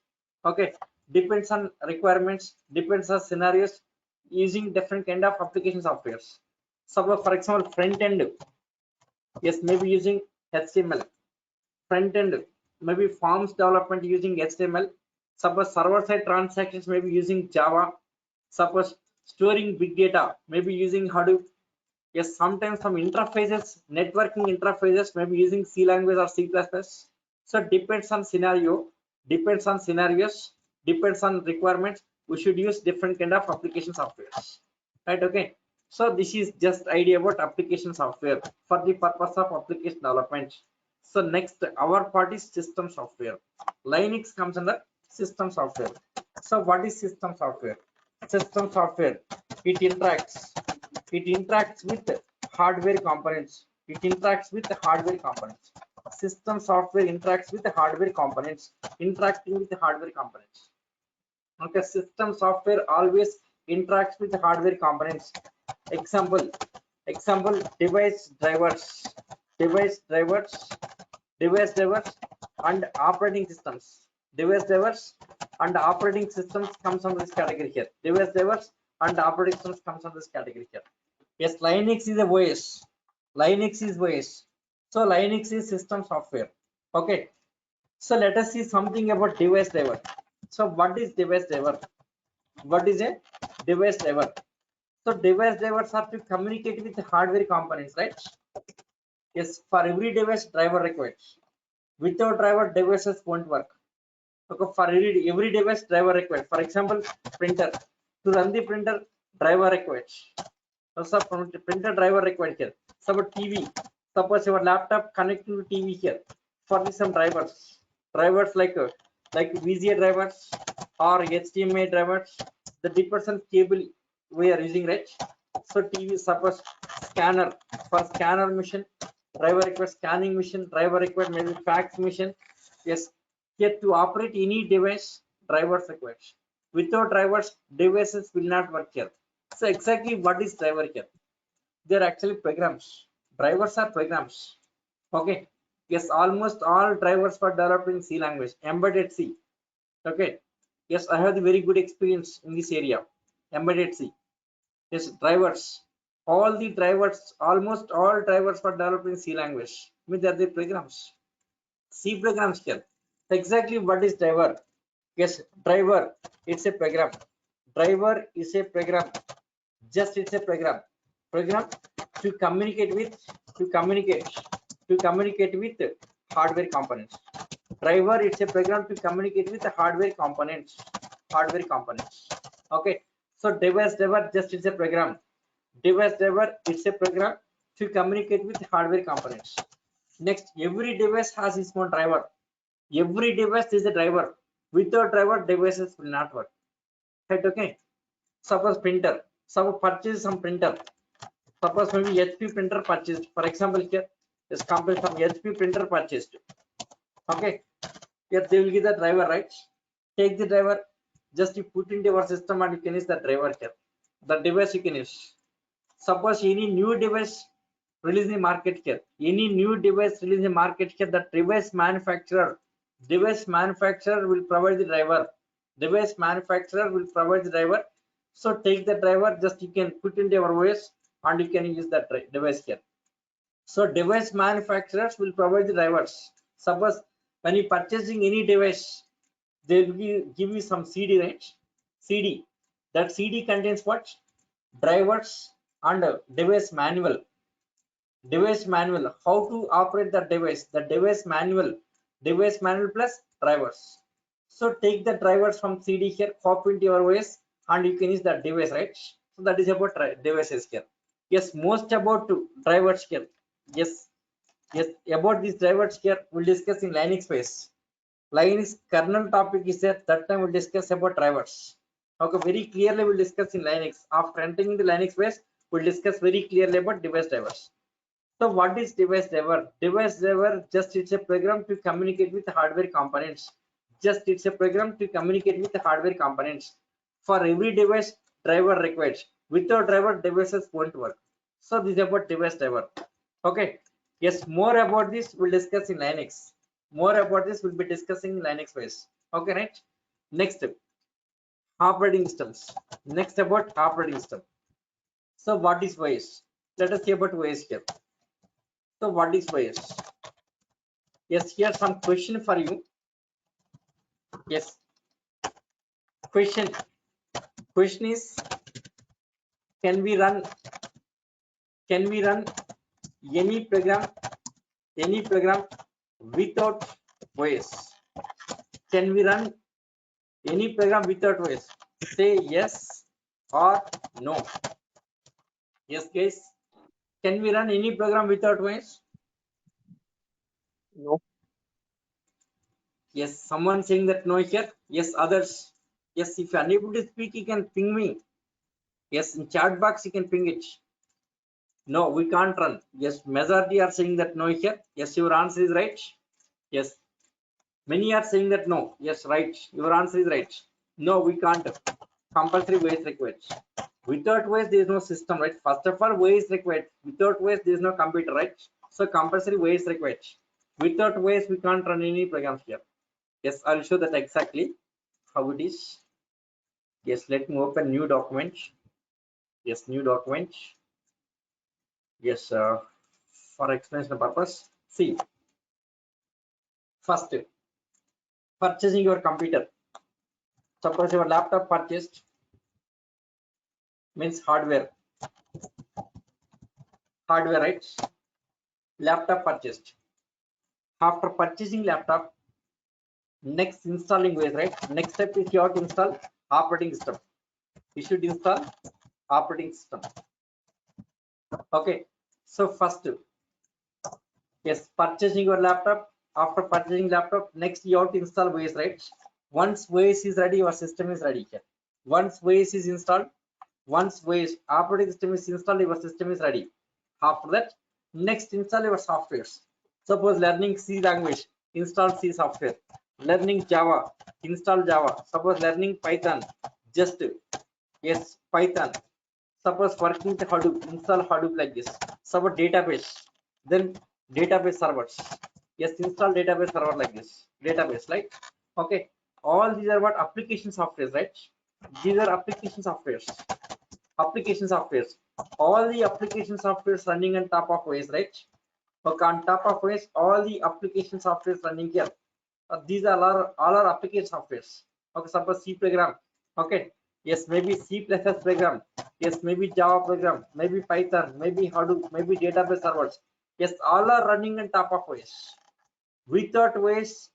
Okay, depends on requirements, depends on scenarios, using different kind of application softwares. So, for example, front end. Yes, maybe using HTML. Front end, maybe forms development using HTML. Suppose server side transactions maybe using Java. Suppose storing big data maybe using Hadoop. Yes, sometimes some interfaces, networking interfaces maybe using C language or C++. So depends on scenario, depends on scenarios, depends on requirements. We should use different kind of application softwares, right? Okay, so this is just idea about application software for the purpose of application development. So next, our part is system software. Linux comes under system software. So what is system software? System software, it interacts with hardware components. It interacts with the hardware components. System software interacts with the hardware components. Interacting with the hardware components. Okay, system software always interacts with the hardware components. Example, device drivers, device drivers, device drivers, and operating systems. Device drivers and operating systems comes under this category here. Device drivers and operating systems comes under this category here. Yes, Linux is a OS. Linux is OS. So Linux is system software. Okay. So let us see something about device driver. So what is device driver? What is a device driver? So device drivers are to communicate with the hardware components, right? Yes, for every device driver required. Without driver, devices won't work. Okay, for every device driver required. For example, printer. To run the printer, driver required. So printer driver required here. So TV. Suppose your laptop connecting to TV here. For this some drivers like VGA drivers or HDMI drivers. The different cable we are using, right? So TV, suppose scanner, for scanner machine, driver required scanning machine, driver required maybe fax machine. Yes, here to operate any device, drivers required. Without drivers, devices will not work here. So exactly what is driver here? They are actually programs. Drivers are programs. Okay. Yes, almost all drivers were developed in C language, embedded C. Okay. Yes, I have the very good experience in this area. Embedded C. Yes, drivers. All the drivers, almost all drivers were developed in C language. I mean, they are the programs. C programs here. Exactly what is driver? Yes, driver. It's a program. Driver is a program. Just it's a program. Program to communicate with hardware components. Driver, it's a program to communicate with the hardware components. Okay, so device driver, just it's a program. Device driver, it's a program to communicate with hardware components. Next, every device has its own driver. Every device is a driver. Without driver, devices will not work. Right? Okay, suppose printer. Suppose purchase some printer. Suppose maybe HP printer purchased. For example, here is company from HP printer purchased. Okay, here they will give the driver, right? Take the driver, just you put into your system and you can use the driver here. The device you can use. Suppose any new device release in the market here, any new device release in the market here, the device manufacturer will provide the driver. Device manufacturer will provide the driver. So take the driver, just you can put into your OS and you can use that device here. So device manufacturers will provide the drivers. Suppose when you purchasing any device, they will give you some CD, right? CD. That CD contains what? Drivers and device manual. Device manual. How to operate the device? The device manual. Device manual plus drivers. So take the drivers from CD here, copy into your OS, and you can use that device, right? So that is about devices here. Yes, most about drivers here. Yes, about these drivers here we'll discuss in Linux phase. Linux kernel topic is there, that time we'll discuss about drivers. Okay, very clearly we'll discuss in Linux. After entering the Linux phase, we'll discuss very clearly about device drivers. So what is device driver? Device driver, just it's a program to communicate with hardware components. Just it's a program to communicate with the hardware components. For every device, driver required. Without driver, devices won't work. So this is about device driver. Okay. Yes, more about this we'll discuss in Linux. More about this we'll be discussing in Linux phase. Okay, right? Next, operating systems. Next about operating system. So what is OS? Let us see about OS here. So what is OS? Yes, here's some question for you. Yes. Question is, can we run any program without OS? Can we run any program without OS? Say yes or no. Yes, guys. Can we run any program without OS? No. Yes, someone saying that no here. Yes, others. Yes, if you are unable to speak, you can ping me. Yes, in chat box you can ping it. No, we can't run. Yes, majority are saying that no here. Yes, your answer is right. Yes, many are saying that no. Yes, right. Your answer is right. No, we can't. Compulsory way is required. Without OS, there is no system, right? First of all, way is required. Without OS, there is no computer, right? So compulsory way is required. Without OS, we can't run any programs here. Yes, I'll show that exactly how it is. Yes, let me open new document. Yes, new document. Yes, for explanation purpose. See, first, purchasing your computer. Suppose your laptop purchased means hardware, right? Laptop purchased. After purchasing laptop, next installing ways, right? Next step is you have to install operating system. You should install operating system. Okay, so first, yes, purchasing your laptop. After purchasing laptop, next you have to install OS, right? Once OS is ready, your system is ready here. Once OS is installed, once OS operating system is installed, your system is ready. After that, next install your softwares. Suppose learning C language, install C software. Learning Java, install Java. Suppose learning Python, just yes, Python. Suppose working with Hadoop, install Hadoop like this. Suppose database, then database servers. Yes, install database server like this. Database, right? Okay. All these are what application softwares, right? These are application softwares. Application softwares. All the application softwares running on top of OS, right? Okay, on top of OS, all the application softwares running here. These are all our application softwares. Okay, suppose C program. Okay, yes, maybe C++ program. Yes, maybe Java program, maybe Python, maybe Hadoop, maybe database servers. Yes, all are running on top of OS. Without OS,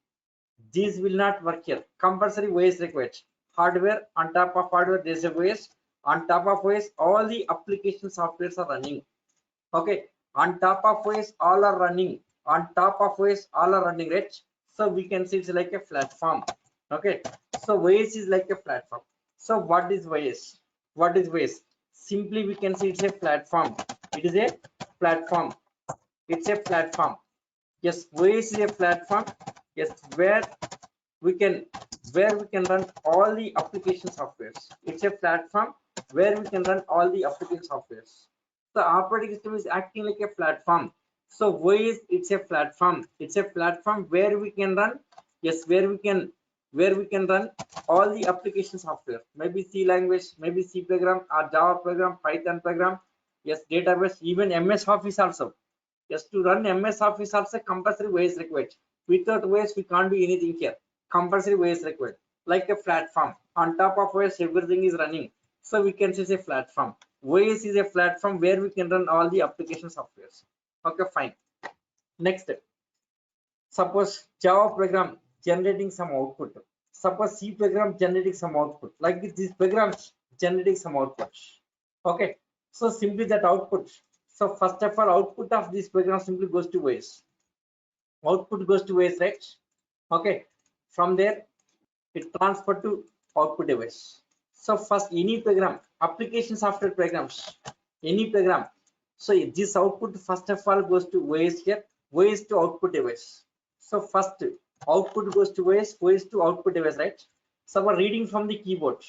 these will not work here. Compulsory OS required. Hardware, on top of hardware, there is a OS. On top of OS, all the application softwares are running. Okay, on top of OS, all are running. On top of OS, all are running, right? So we can see it's like a platform. Okay, so OS is like a platform. So what is OS? What is OS? Simply we can see it's a platform. It is a platform. It's a platform. Yes, OS is a platform. Yes, where we can run all the application softwares. It's a platform where we can run all the application softwares. The operating system is acting like a platform. So why is it's a platform? It's a platform where we can run, yes, where we can run all the application software, maybe C language, maybe C program or Java program, Python program, yes, database, even MS Office also. Yes, to run MS Office also compulsory way is required. Without ways we can't do anything here. Compulsory way is required. Like a platform. On top of which everything is running. So we can say it's a platform. OS is a platform where we can run all the application softwares. Okay, fine. Next, suppose Java program generating some output. Suppose C program generating some output. Like these programs generating some output. Okay, so simply that output. So first of all, output of this program simply goes to OS. Output goes to OS, right? Okay, from there it transfer to output device. So first any program, application software programs, any program. So this output first of all goes to OS here, OS to output device. So first output goes to OS, OS to output device, right? So we're reading from the keyboard,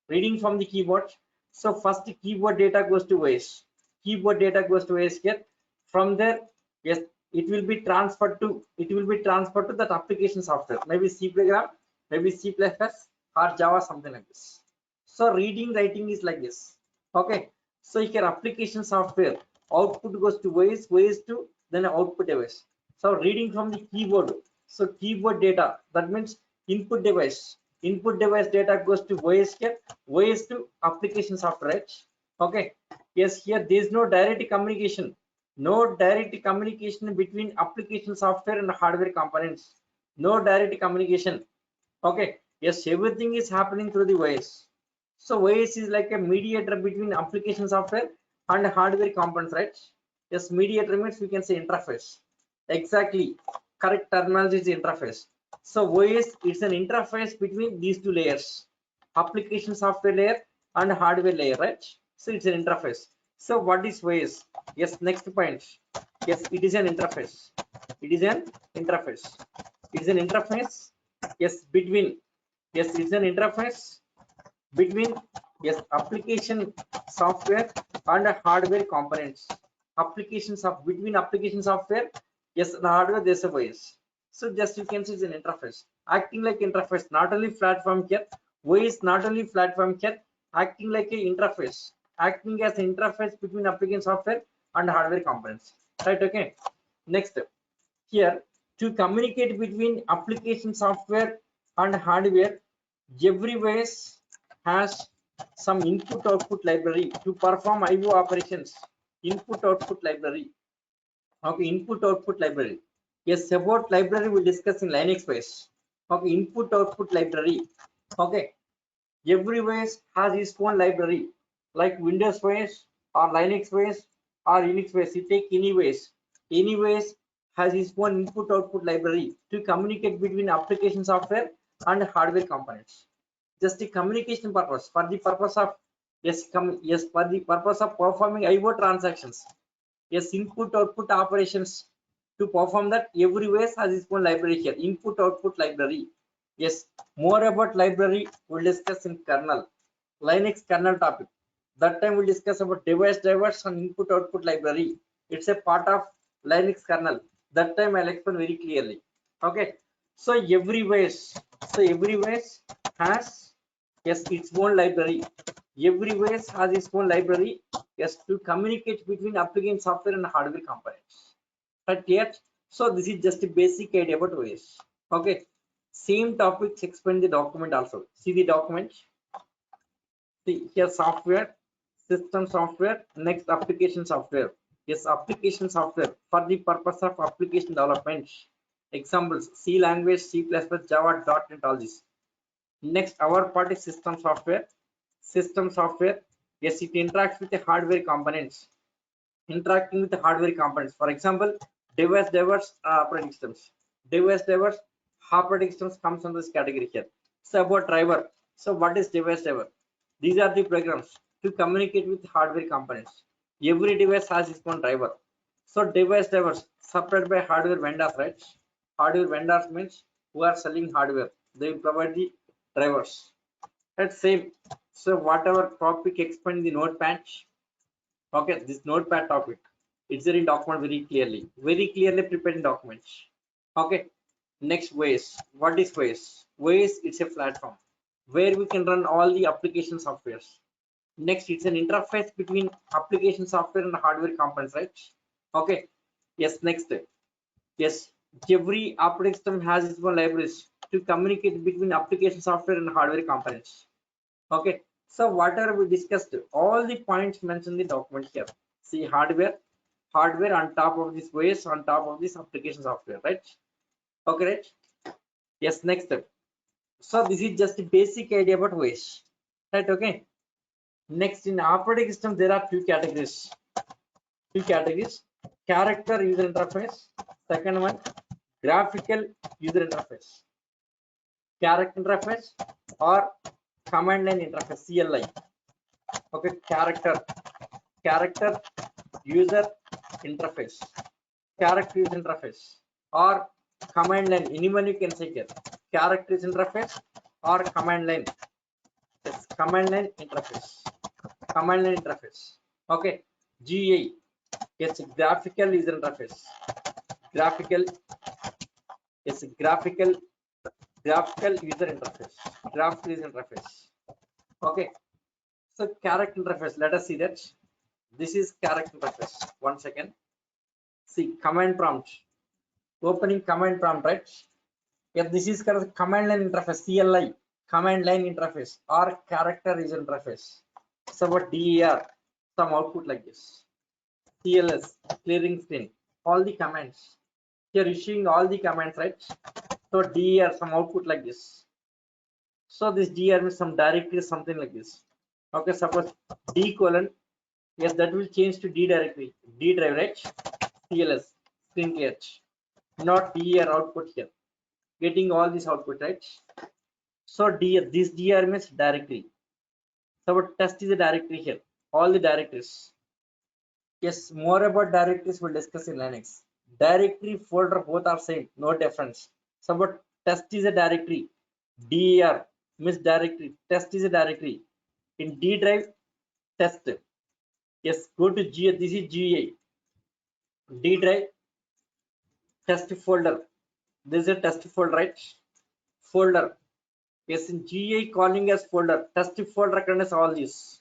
reading from the keyboard. So first keyboard data goes to OS, keyboard data goes to OS here. From there, yes, it will be transferred to that application software, maybe C program, maybe C++ or Java, something like this. So reading writing is like this. Okay, so here application software output goes to OS, OS to then output device. So reading from the keyboard, so keyboard data, that means input device data goes to OS here, OS to application software, right? Okay, yes, here there is no direct communication, between application software and hardware components, no direct communication. Okay, yes, everything is happening through the OS. So OS is like a mediator between application software and hardware components, right? Yes, mediator means we can say interface. Exactly, correct terminology is interface. So OS is an interface between these two layers, application software layer and hardware layer, right? So it's an interface. So what is OS? Yes, next point. Yes, it is an interface. It is an interface. It is an interface. Yes, between. Yes, it's an interface between, yes, application software and hardware components. Applications of between application software, yes, and hardware, there's a OS. So just you can see it's an interface, acting like interface, not only platform here. OS not only platform here, acting like a interface, acting as an interface between application software and hardware components. Right? Okay. Next, here to communicate between application software and hardware, every OS has some input output library to perform IO operations. Input output library. Okay, input output library. Yes, about library we'll discuss in Linux space. Okay, input output library. Okay, every OS has its own library, like Windows OS or Linux OS or Unix OS. You take any OS has its own input output library to communicate between application software and hardware components. Just the communication purpose, for the purpose of for the purpose of performing IO transactions. Yes, input output operations, to perform that every OS has its own library here, input output library. Yes, more about library we'll discuss in kernel, Linux kernel topic. That time we'll discuss about device drivers and input output library. It's a part of Linux kernel. That time I'll explain very clearly. Okay, so every OS has, yes, its own library. Every OS has its own library, yes, to communicate between application software and hardware components. Right? Yet, so this is just a basic idea about OS. Okay, same topics explain the document also. See the document. See here, software, system software, next application software. Yes, application software for the purpose of application development. Examples: C language, C++, Java, .NET, all this. Next, our part is system software. System software, yes, it interacts with the hardware components. Interacting with the hardware components. For example, device drivers, operating systems. Device drivers, operating systems comes under this category here. So about driver. So what is device driver? These are the programs to communicate with hardware components. Every device has its own driver. So device drivers supplied by hardware vendors, right? Hardware vendors means who are selling hardware. They will provide the drivers. That's same. So whatever topic explained in the notepad, Okay, this notepad topic, it's there in document very clearly prepared in documents. Okay, next ways. What is ways? Ways, it's a platform where we can run all the application softwares. Next, it's an interface between application software and hardware components, right? Okay, yes, next. Yes, every operating system has its own libraries to communicate between application software and hardware components. Okay, so whatever we discussed, all the points mentioned in the document here. See, hardware on top of this OS, on top of this application software, right? Okay, right? Yes, next step. So this is just a basic idea about OS, right? Okay. Next, in operating system, there are two categories. Character user interface. Second one, graphical user interface. Character interface or command line interface, CLI. Okay, character user interface, or command line, anyone you can say here, character user interface or command line. Yes, command line interface. Okay, GA, yes, graphical user interface, graphical user interface. Okay, so character interface, let us see that. This is character interface. One second. See, command prompt, opening command prompt, right? If this is command line interface, CLI, command line interface or character user interface. So what DER, some output like this. CLS, clearing screen, all the commands. Here issuing all the commands, right? So DER, some output like this. So this DER means some directory, something like this. Okay, suppose D:, yes, that will change to D directory, D drive, right? CLS, screen clear, not DER output here. Getting all this output, right? So this DER means directory. So what test is a directory here? All the directories. Yes, more about directories we'll discuss in Linux. Directory, folder, both are same, no difference. So what test is a directory. DER means directory. Test is a directory. In D drive, test. Yes, go to G. This is GA. D drive, test folder. This is a test folder, right? Folder. Yes, in GA calling as folder. Test folder contains all this.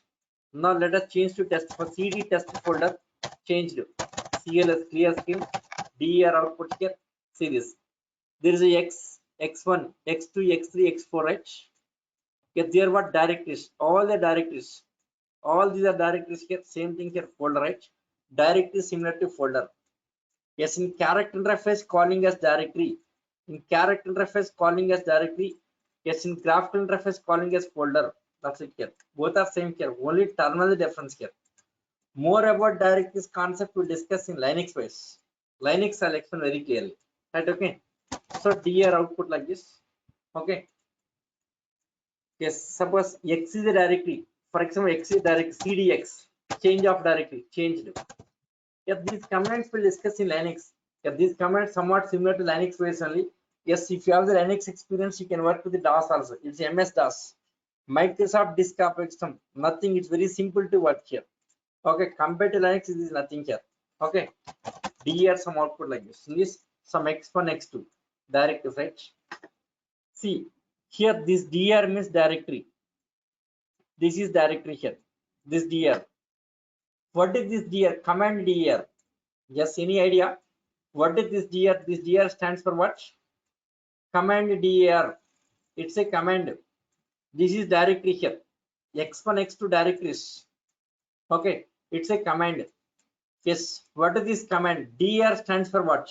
Now let us change to test for CD test folder. Changed. CLS clear scheme. DER output here. See this. There is a X, X1, X2, X3, X4, right? Yes, there what directories. All the directories. All these are directories here. Same thing here. Folder, right? Directory similar to folder. Yes, in character interface calling as directory. In character interface calling as directory. Yes, in graphical interface calling as folder. That's it here. Both are same here. Only terminal difference here. More about directories concept we'll discuss in Linux ways. Linux I'll explain very clearly. Right, okay. So DER output like this. Okay. Yes, suppose X is a directory. For example, X is directory, CDX. Change of directory. Changed. If these commands we'll discuss in Linux. If these commands somewhat similar to Linux ways only. Yes, if you have the Linux experience, you can work with the DOS also. It's MS-DOS. Microsoft Disk Operating System. Nothing. It's very simple to work here. Okay, compared to Linux, this is nothing here. Okay, DER some output like this. This some X1, X2 directories, right? See here, this DER means directory. This is directory here. This DER. What is this DER? Command DER. Yes, any idea? What is this DER? This DER stands for what? Command DER. It's a command. This is directory here. X1, X2 directories. Okay, it's a command. Yes, what is this command? DER stands for what?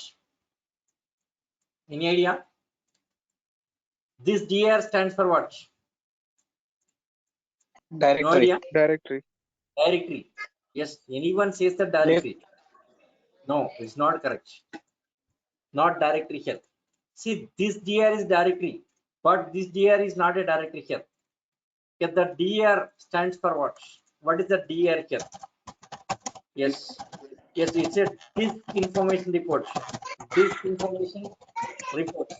Any idea? This DER stands for what? Directory. No idea? Directory. Directory. Yes, anyone says the directory. No, it's not correct. Not directory here. See, this DER is directory, but this DER is not a directory here. Yet the DER stands for what? What is the DER here? Yes, yes, it's a disk information report. Disk information report.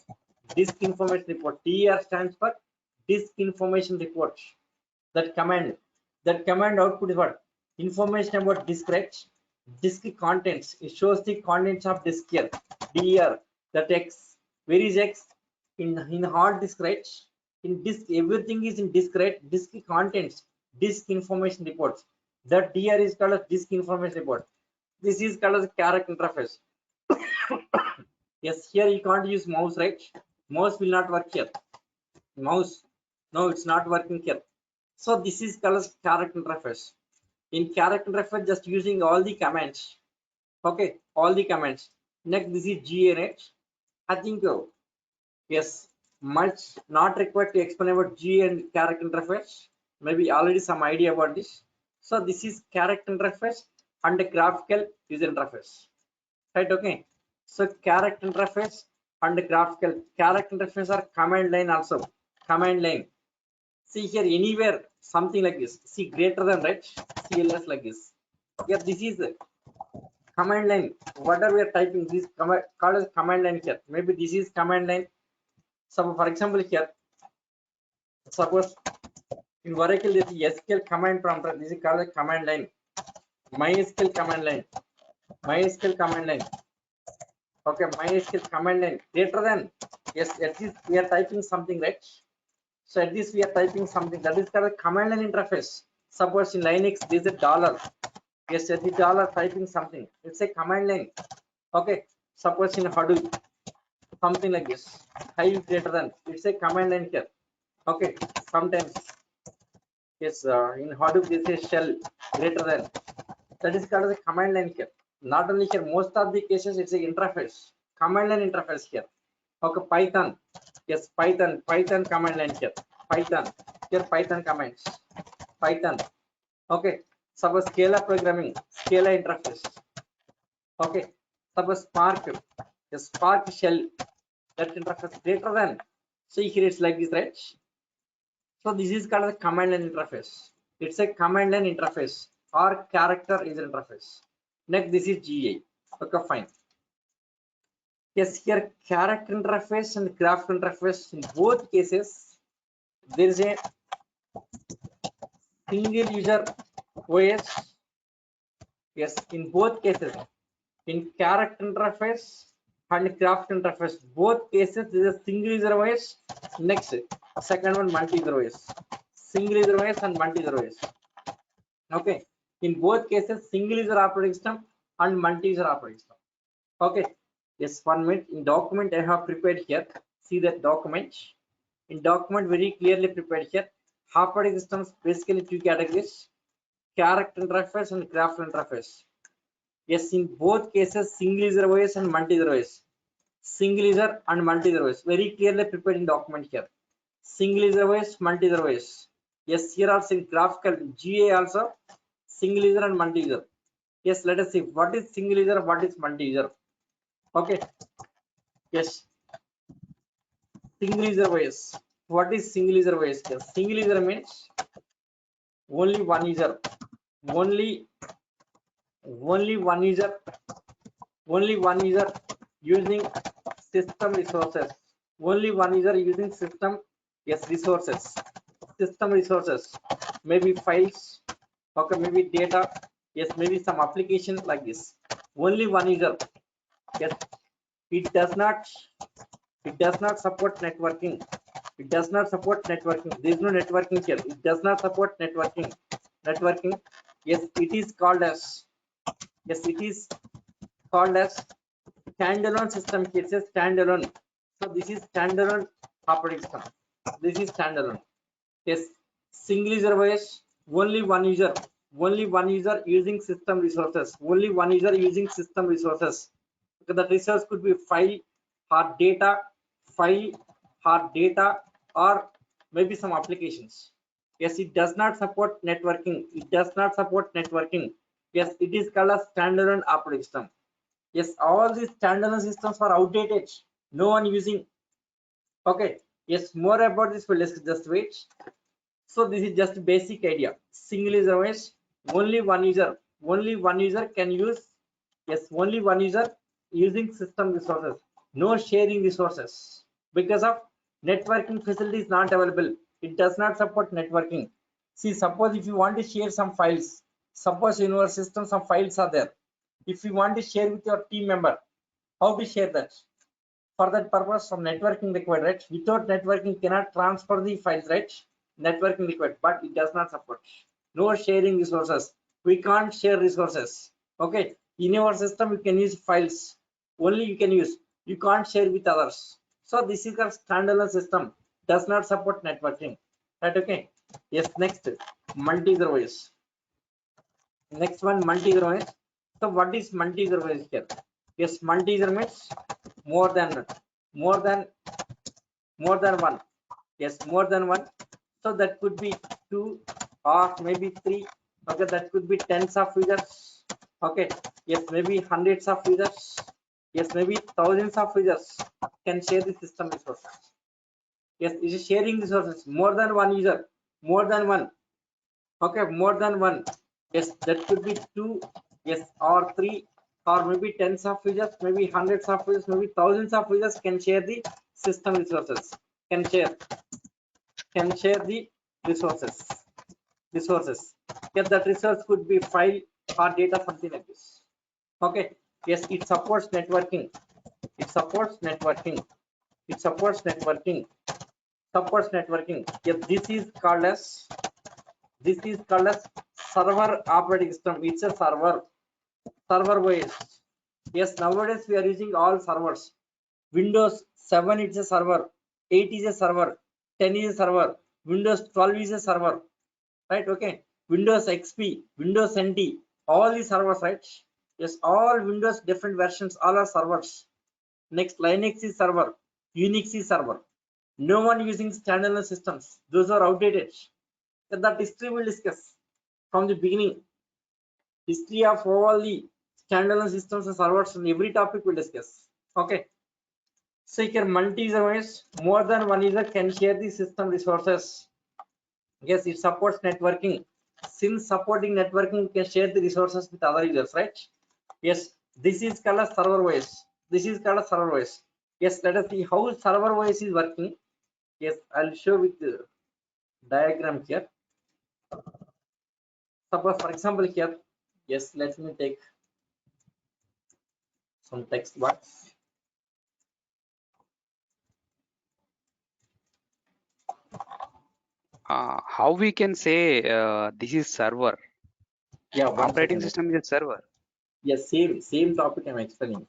Disk information report. DER stands for disk information report. That command output is what? Information about disk, right? Disk contents. It shows the contents of disk here. DER. That X. Where is X? In hard disk, right? In disk, everything is in disk, right? Disk contents. Disk information reports. That DR is called as disk information report. This is called as character interface. Yes, here you can't use mouse, right? Mouse will not work here. Mouse, no, it's not working here. So this is called as character interface. In character interface, just using all the commands. Okay, all the commands. Next, this is GA, right? I think yes, much not required to explain about GA and character interface. Maybe already some idea about this. So this is character interface and the graphical user interface. Right, okay. So character interface and graphical character interface are command line also. Command line. See here anywhere something like this. See greater than, right? CLS like this. Here this is the command line. Whatever we are typing, this called as command line here. Maybe this is command line. So for example here, suppose in Oracle this is SQL command prompt. This is called a command line. MySQL command line. MySQL command line. Okay, MySQL command line greater than, yes, at least we are typing something, right? So at least we are typing something, that is called a command line interface. Suppose in Linux this is a dollar, yes, at the dollar typing something, it's a command line. Okay, suppose in Hadoop something like this, hive greater than, it's a command line here. Okay, sometimes yes, in Hadoop this is shell greater than, that is called as a command line here. Not only here, most of the cases it's a interface, command line interface here. Okay, Python, yes, Python command line here. Python, here Python commands, Python. Okay, suppose Scala programming, Scala interface. Okay, suppose Spark, yes, Spark shell, that interface greater than. See here it's like this, right? So this is called a command line interface. It's a command line interface or character user interface. Next, this is GA. Okay, fine. Yes, here character interface and graphical interface, in both cases there is a single user OS. Yes, in both cases, in character interface and graphical interface, both cases there is a single user OS. Next, second one multi user OS. Single user OS and multi user OS. Okay, in both cases single user operating system and multi user operating system. Okay, yes, 1 minute. In document I have prepared here, see that document. In document very clearly prepared here. Operating systems basically two categories, character interface and graphical interface. Yes, in both cases single user OS and multi user OS. Single user and multi user OS very clearly prepared in document here. Single user OS, multi user OS. Yes, here also in graphical GA also single user and multi user. Yes, let us see what is single user, what is multi user. Okay, yes, single user OS. What is single user OS? Single user means only one user, only one user, only one user using system resources, only one user using system, yes, resources, system resources, maybe files, okay, maybe data, yes, maybe some application like this, only one user. Yes, it does not support networking. It does not support networking. There is no networking here. It does not support networking. Yes, it is called as, yes, it is called as standalone system. It says standalone. So this is standalone operating system. This is standalone. Yes, single user OS, only one user using system resources. Only one user using system resources. Okay, the resource could be file or data, or maybe some applications. Yes, it does not support networking. Yes, it is called a standalone operating system. Yes, all these standalone systems are outdated. No one using. Okay. Yes, more about this we'll just wait. So this is just basic idea. Single user OS, only one user can use. Yes, only one user using system resources. No sharing resources because of networking facility is not available. It does not support networking. See, suppose if you want to share some files, Suppose in your system some files are there. If you want to share with your team member, how to share that? For that purpose, some networking required, right? Without networking, cannot transfer the files, right? Networking required, but it does not support. No sharing resources. We can't share resources. Okay. In your system, you can use files. Only you can use. You can't share with others. So this is a standalone system. Does not support networking. Right? Okay. Yes. Next, multi-service. Next one, multi-service. So what is multi-service here? Yes, multi-service more than one. Yes, more than one. So that could be 2 or maybe 3. Okay, that could be tens of users. Okay, yes, maybe hundreds of users. Yes, maybe thousands of users can share the system resources. Yes, it is sharing resources. More than one user, more than one. Okay, more than one. Yes, that could be 2. Yes, or 3, or maybe tens of users, maybe hundreds of users, maybe thousands of users can share the system resources. Can share the resources. Yes, that resource could be file or data, something like this. Okay. Yes, it supports networking. Yes, this is called as server operating system. It's a server OS. Yes, nowadays we are using all servers. Windows 7 is a server, 8 is a server, 10 is a server, Windows 12 is a server, right? Okay, Windows XP, Windows NT, all these servers, right? Yes, all Windows different versions, all are servers. Next, Linux is server, UNIX is server. No one using standalone systems; those are outdated. That history we'll discuss from the beginning. History of all the standalone systems and servers, and every topic we'll discuss. Okay. So here multi-service, more than one user can share the system resources. Yes, it supports networking. Since supporting networking, you can share the resources with other users, right? Yes, this is called a server OS. Yes, let us see how server OS is working. Yes, I'll show with the diagram here. Suppose, for example, here. Yes, let me take some text box. How we can say this is server? Yeah, Operating system is a server. Yes, same topic I'm explaining.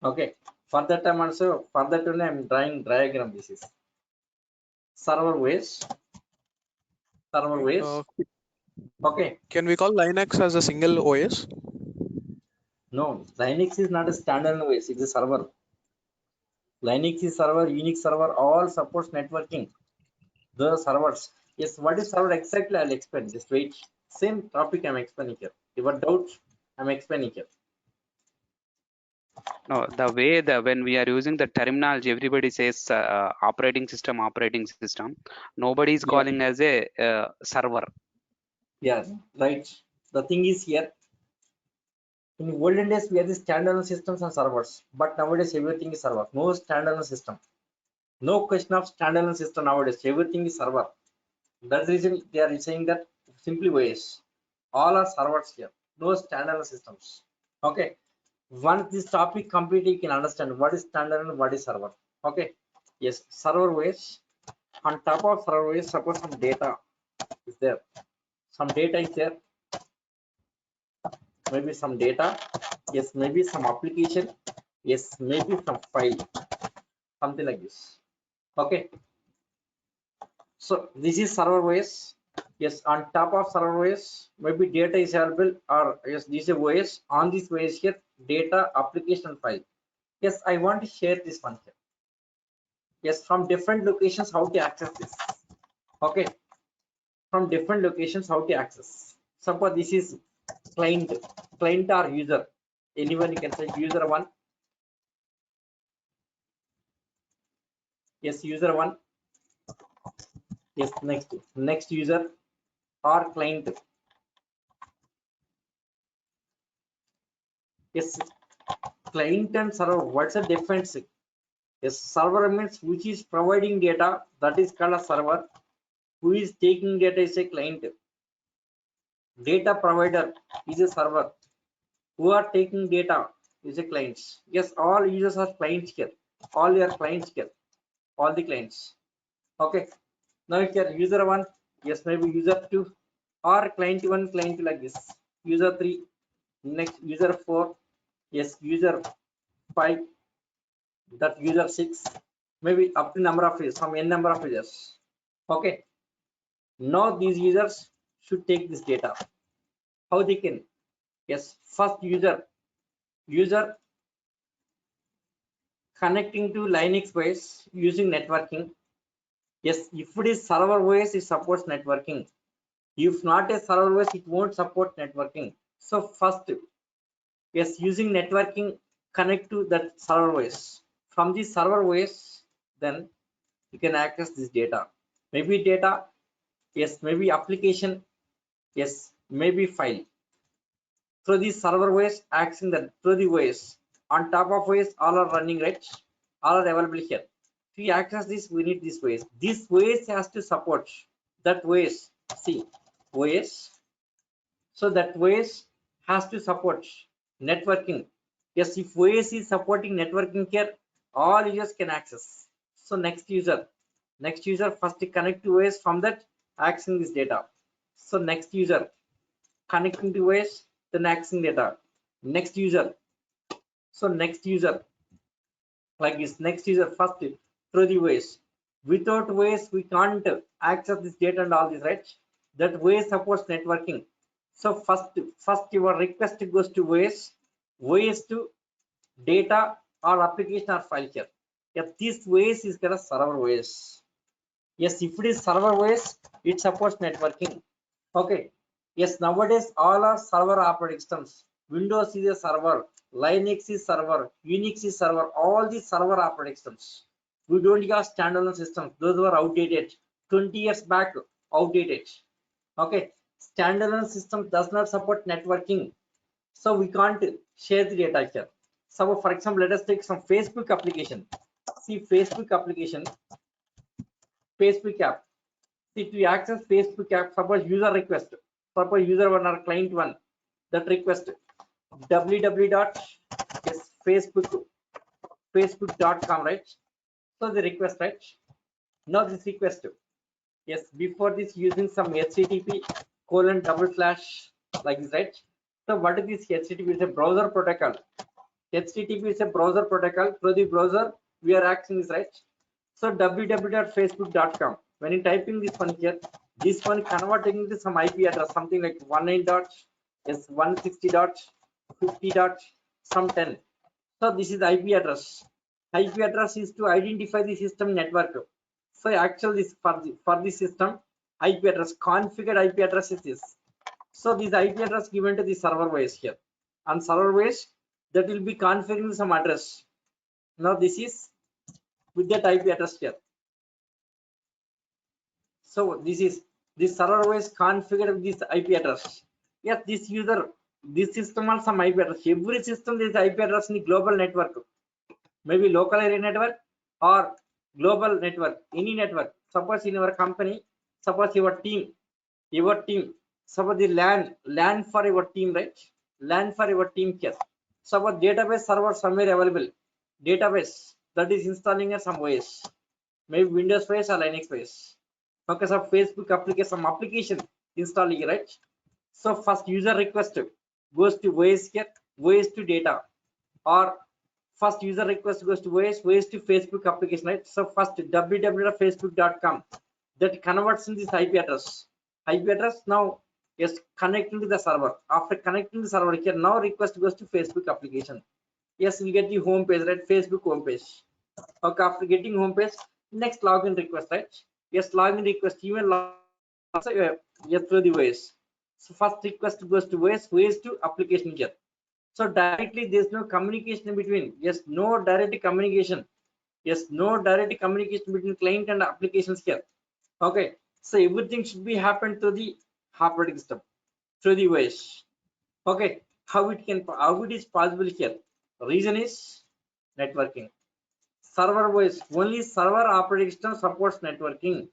Okay, for that time also, for that only I'm drawing diagram. This is server OS. Okay. Can we call Linux as a single OS? No, Linux is not a standalone OS. It's a server. Linux is server, Unix server, all supports networking. The servers. Yes, what is server exactly? I'll explain. Just wait. Same topic I'm explaining here. Your doubt, I'm explaining here. No, the way when we are using the terminology, everybody says operating system. Nobody is calling as a server. Yeah, right. The thing is here. In olden days, we had the standalone systems and servers, but nowadays everything is server. No standalone system. No question of standalone system nowadays. Everything is server. That's the reason they are saying that simply OS. All are servers here. No standalone systems. Okay. Once this topic completely, you can understand what is standalone and what is server. Okay. Yes, server OS. On top of server OS, suppose some data is there. Some data is there. Maybe some data. Yes, maybe some application. Yes, maybe some file. Something like this. Okay. So this is server OS. Yes, on top of server OS, maybe data is available, or yes, this is OS. On this OS here, data, application, file. Yes, I want to share this one here. Yes, from different locations, how to access this. Okay, from different locations, how to access. Suppose this is client or user. Anyone you can say user one. Yes, user one. Yes, next user or client. Yes, client and server. What's the difference? Yes, server means which is providing data, that is called a server. Who is taking data is a client. Data provider is a server. Who are taking data is a clients. Yes, all users are clients here. All your clients here. All the clients. Okay. Now here user 1, yes, maybe user 2, or client 1, client 2 like this. User 3, next user 4, yes, user 5, that user 6, maybe up to number of users, some n number of users. Okay. Now these users should take this data. How they can? Yes, first user connecting to Linux OS using networking. Yes, if it is server OS, it supports networking. If not a server OS, it won't support networking. So first, yes, using networking, connect to that server OS. From the server OS, then you can access this data. Maybe data, yes, maybe application, yes, maybe file. Through the server OS, accessing that through the OS. On top of OS, all are running, right? All are available here. To access this, we need this OS. This OS has to support that OS. See, OS. So that OS has to support networking. Yes, if OS is supporting networking here, all users can access. So next user first connect to OS, from that accessing this data. So next user connecting to OS, then accessing data. Next user. So next user like this. Next user first through the OS. Without OS, we can't access this data and all this, right? That OS supports networking. So first your request goes to OS to data or application or file here. If this OS is called server OS. Yes, if it is server OS, it supports networking. Okay. Yes, nowadays all are server operating systems. Windows is a server, Linux is server, UNIX is server, all these server operating systems. We don't have standalone systems. Those were outdated. 20 years back, outdated. Okay. Standalone system does not support networking. So we can't share the data here. So for example, let us take some Facebook application. See Facebook application, Facebook app. See, to access Facebook app, suppose user request, suppose user 1 or client 1, that request www.facebook.com, right? So the request, right? Now this request, yes, before this using some HTTP : like this, right? So what is this HTTP? Is a browser protocol. HTTP is a browser protocol. Through the browser, we are accessing this, right? So www.facebook.com. When you typing this one here, this one converting into some IP address, something like 190.160.50. So this is the IP address. IP address is to identify the system network. So actually this for the system IP address, configured IP address is this. So this IP address given to the server OS here. On server OS, that will be configuring some address. Now this is with that IP address here. So this server OS configured with this IP address. Yes, this user, this system has some IP address. Every system there is IP address in the global network. Maybe local area network or global network, any network. Suppose in your company, suppose your team, suppose the LAN for your team, right? LAN for your team here. Suppose database server somewhere available. Database that is installing at some OS. Maybe Windows OS or Linux OS. Focus of Facebook application, some application installing, right? So first user request goes to OS here, OS to data, or first user request goes to OS to Facebook application, right? So first www.facebook.com, that converts in this IP address. IP address now is connecting to the server. After connecting the server here, now request goes to Facebook application. Yes, we get the home page, right? Facebook home page. Okay, after getting home page, next login request, right? Yes, login request, even yes, through the OS. So first request goes to OS to application here. So directly there's no communication between. Yes, no direct communication. Yes, no direct communication between client and applications here. Okay, so everything should be happen through the operating system, through the OS. Okay, how it is possible here? Reason is networking. Server OS, only server operating system supports networking.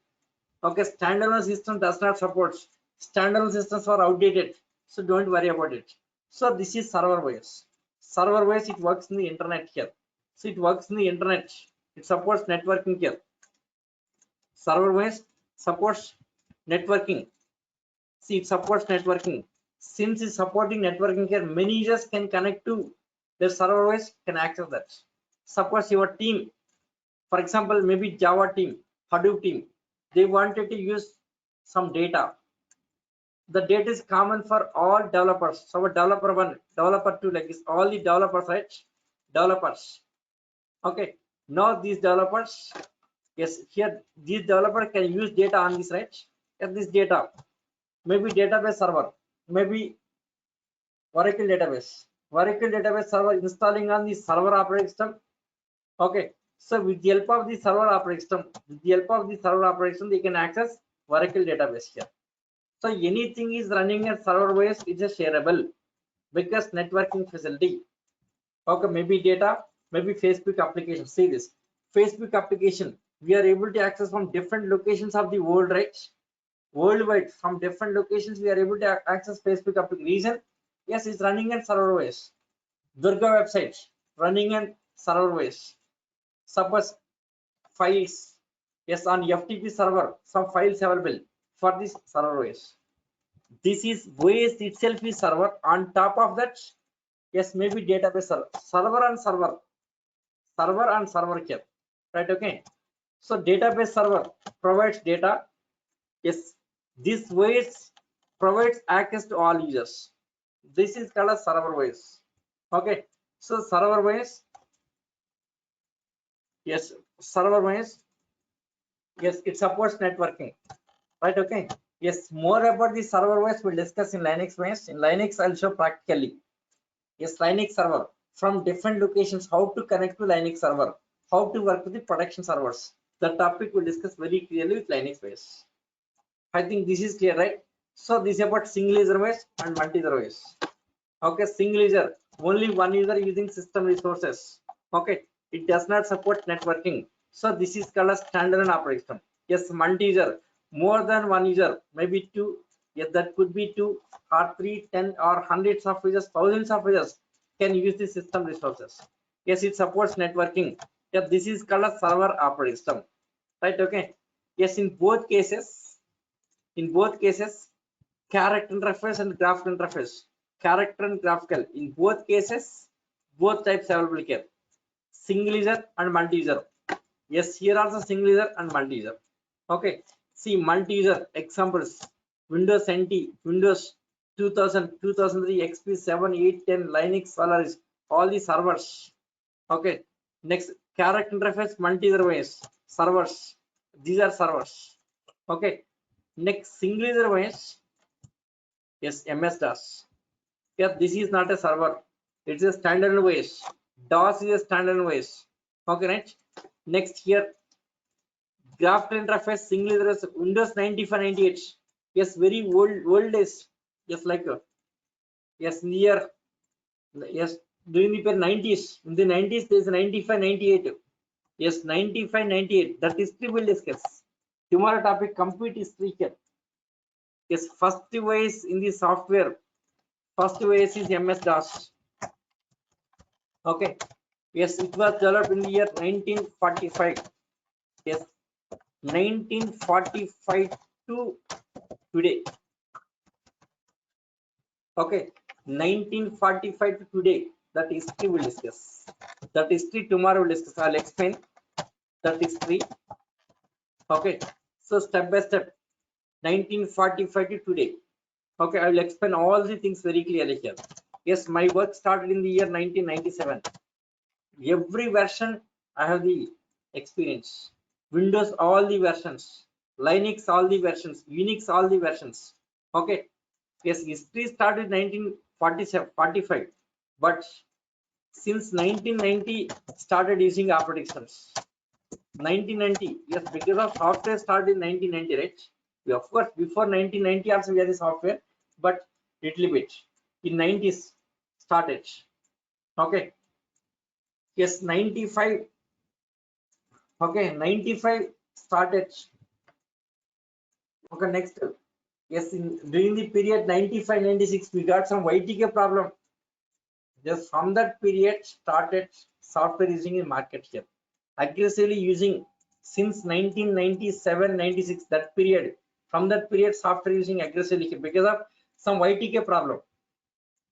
Okay, standalone system does not support. Standalone systems are outdated, so don't worry about it. So this is server OS. Server OS, it works in the internet here. So it works in the internet. It supports networking here. Server OS supports networking. See, it supports networking. Since it's supporting networking here, many users can connect to their server OS, can access that. Suppose your team, for example, maybe Java team, Hadoop team, they wanted to use some data. The data is common for all developers. So developer 1, developer 2, like this, all the developers, right? Developers. Okay. Now these developers, yes, here these developer can use data on this, right? Get this data. Maybe database server, maybe Oracle database. Oracle database server installing on the server operating system. Okay. So with the help of the server operating system, they can access Oracle database here. So anything is running at server OS, it's a shareable because networking facility. Okay, maybe data, maybe Facebook application. See this Facebook application, we are able to access from different locations of the world, right? Worldwide, from different locations, we are able to access Facebook application. Reason? Yes, it's running at server OS. Durga website running at server OS. Suppose files, yes, on FTP server, some files available for this server OS. This is OS itself is server. On top of that, yes, maybe database server and server here, right? Okay. So database server provides data. Yes, this OS provides access to all users. This is called a server OS. Okay. So server OS, yes, server OS, yes, it supports networking, right? Okay. Yes, more about the server OS we'll discuss in Linux OS. In Linux, I'll show practically. Yes, Linux server from different locations, how to connect to Linux server, how to work with the production servers. The topic we'll discuss very clearly with Linux OS. I think this is clear, right? So this is about single user OS and multi-user OS. Okay, single user, only one user using system resources. Okay, it does not support networking. So this is called a standalone operating system. Yes, multi-user, more than one user, maybe two. Yes, that could be 2 or 3, 10 or hundreds of users, thousands of users can use the system resources. Yes, it supports networking. Yes, this is called a server operating system, right? Okay. Yes, in both cases, character interface and graphical interface, character and graphical, in both cases, both types available here, single user and multi-user. Yes, here also single user and multi-user. Okay, see multi-user examples: Windows NT, Windows 2000, 2003, XP 7, 8, 10, Linux, Solaris, all the servers. Okay, next character interface, multi-user OS, servers. These are servers. Okay, next single user OS. Yes, MS-DOS. Yeah, this is not a server. It's a standalone OS. DOS is a standalone OS. Okay, right? Next here, graphical interface, single user Windows 95, 98. Yes, very old days. Just like yes, near yes, during the 90s. In the 90s, there's 95, 98. Yes, 95, 98. That history will discuss. Tomorrow topic, complete history here. Yes, first OS in the software. First OS is MS-DOS. Okay. Yes, it was developed in the year 1945. Yes, 1945 to today. Okay, 1945 to today. That history will discuss. That history tomorrow will discuss. I'll explain that history. Okay, so step by step, 1945 to today. Okay, I will explain all the things very clearly here. Yes, my work started in the year 1997. Every version I have the experience. Windows, all the versions. Linux, all the versions. Unix, all the versions. Okay. Yes, history started 1947, 45, but since 1990 started using operating systems. 1990, yes, because of software started in 1990, right? We, of course, before 1990 also we had the software, but little bit in 90s started. Okay. Yes, 95. Okay, 95 started. Okay, next Yes, during the period 95-96, we got some YTK problem. Just from that period started software using in market here. Aggressively using since 1997-96, that period. From that period, software using aggressively because of some YTK problem.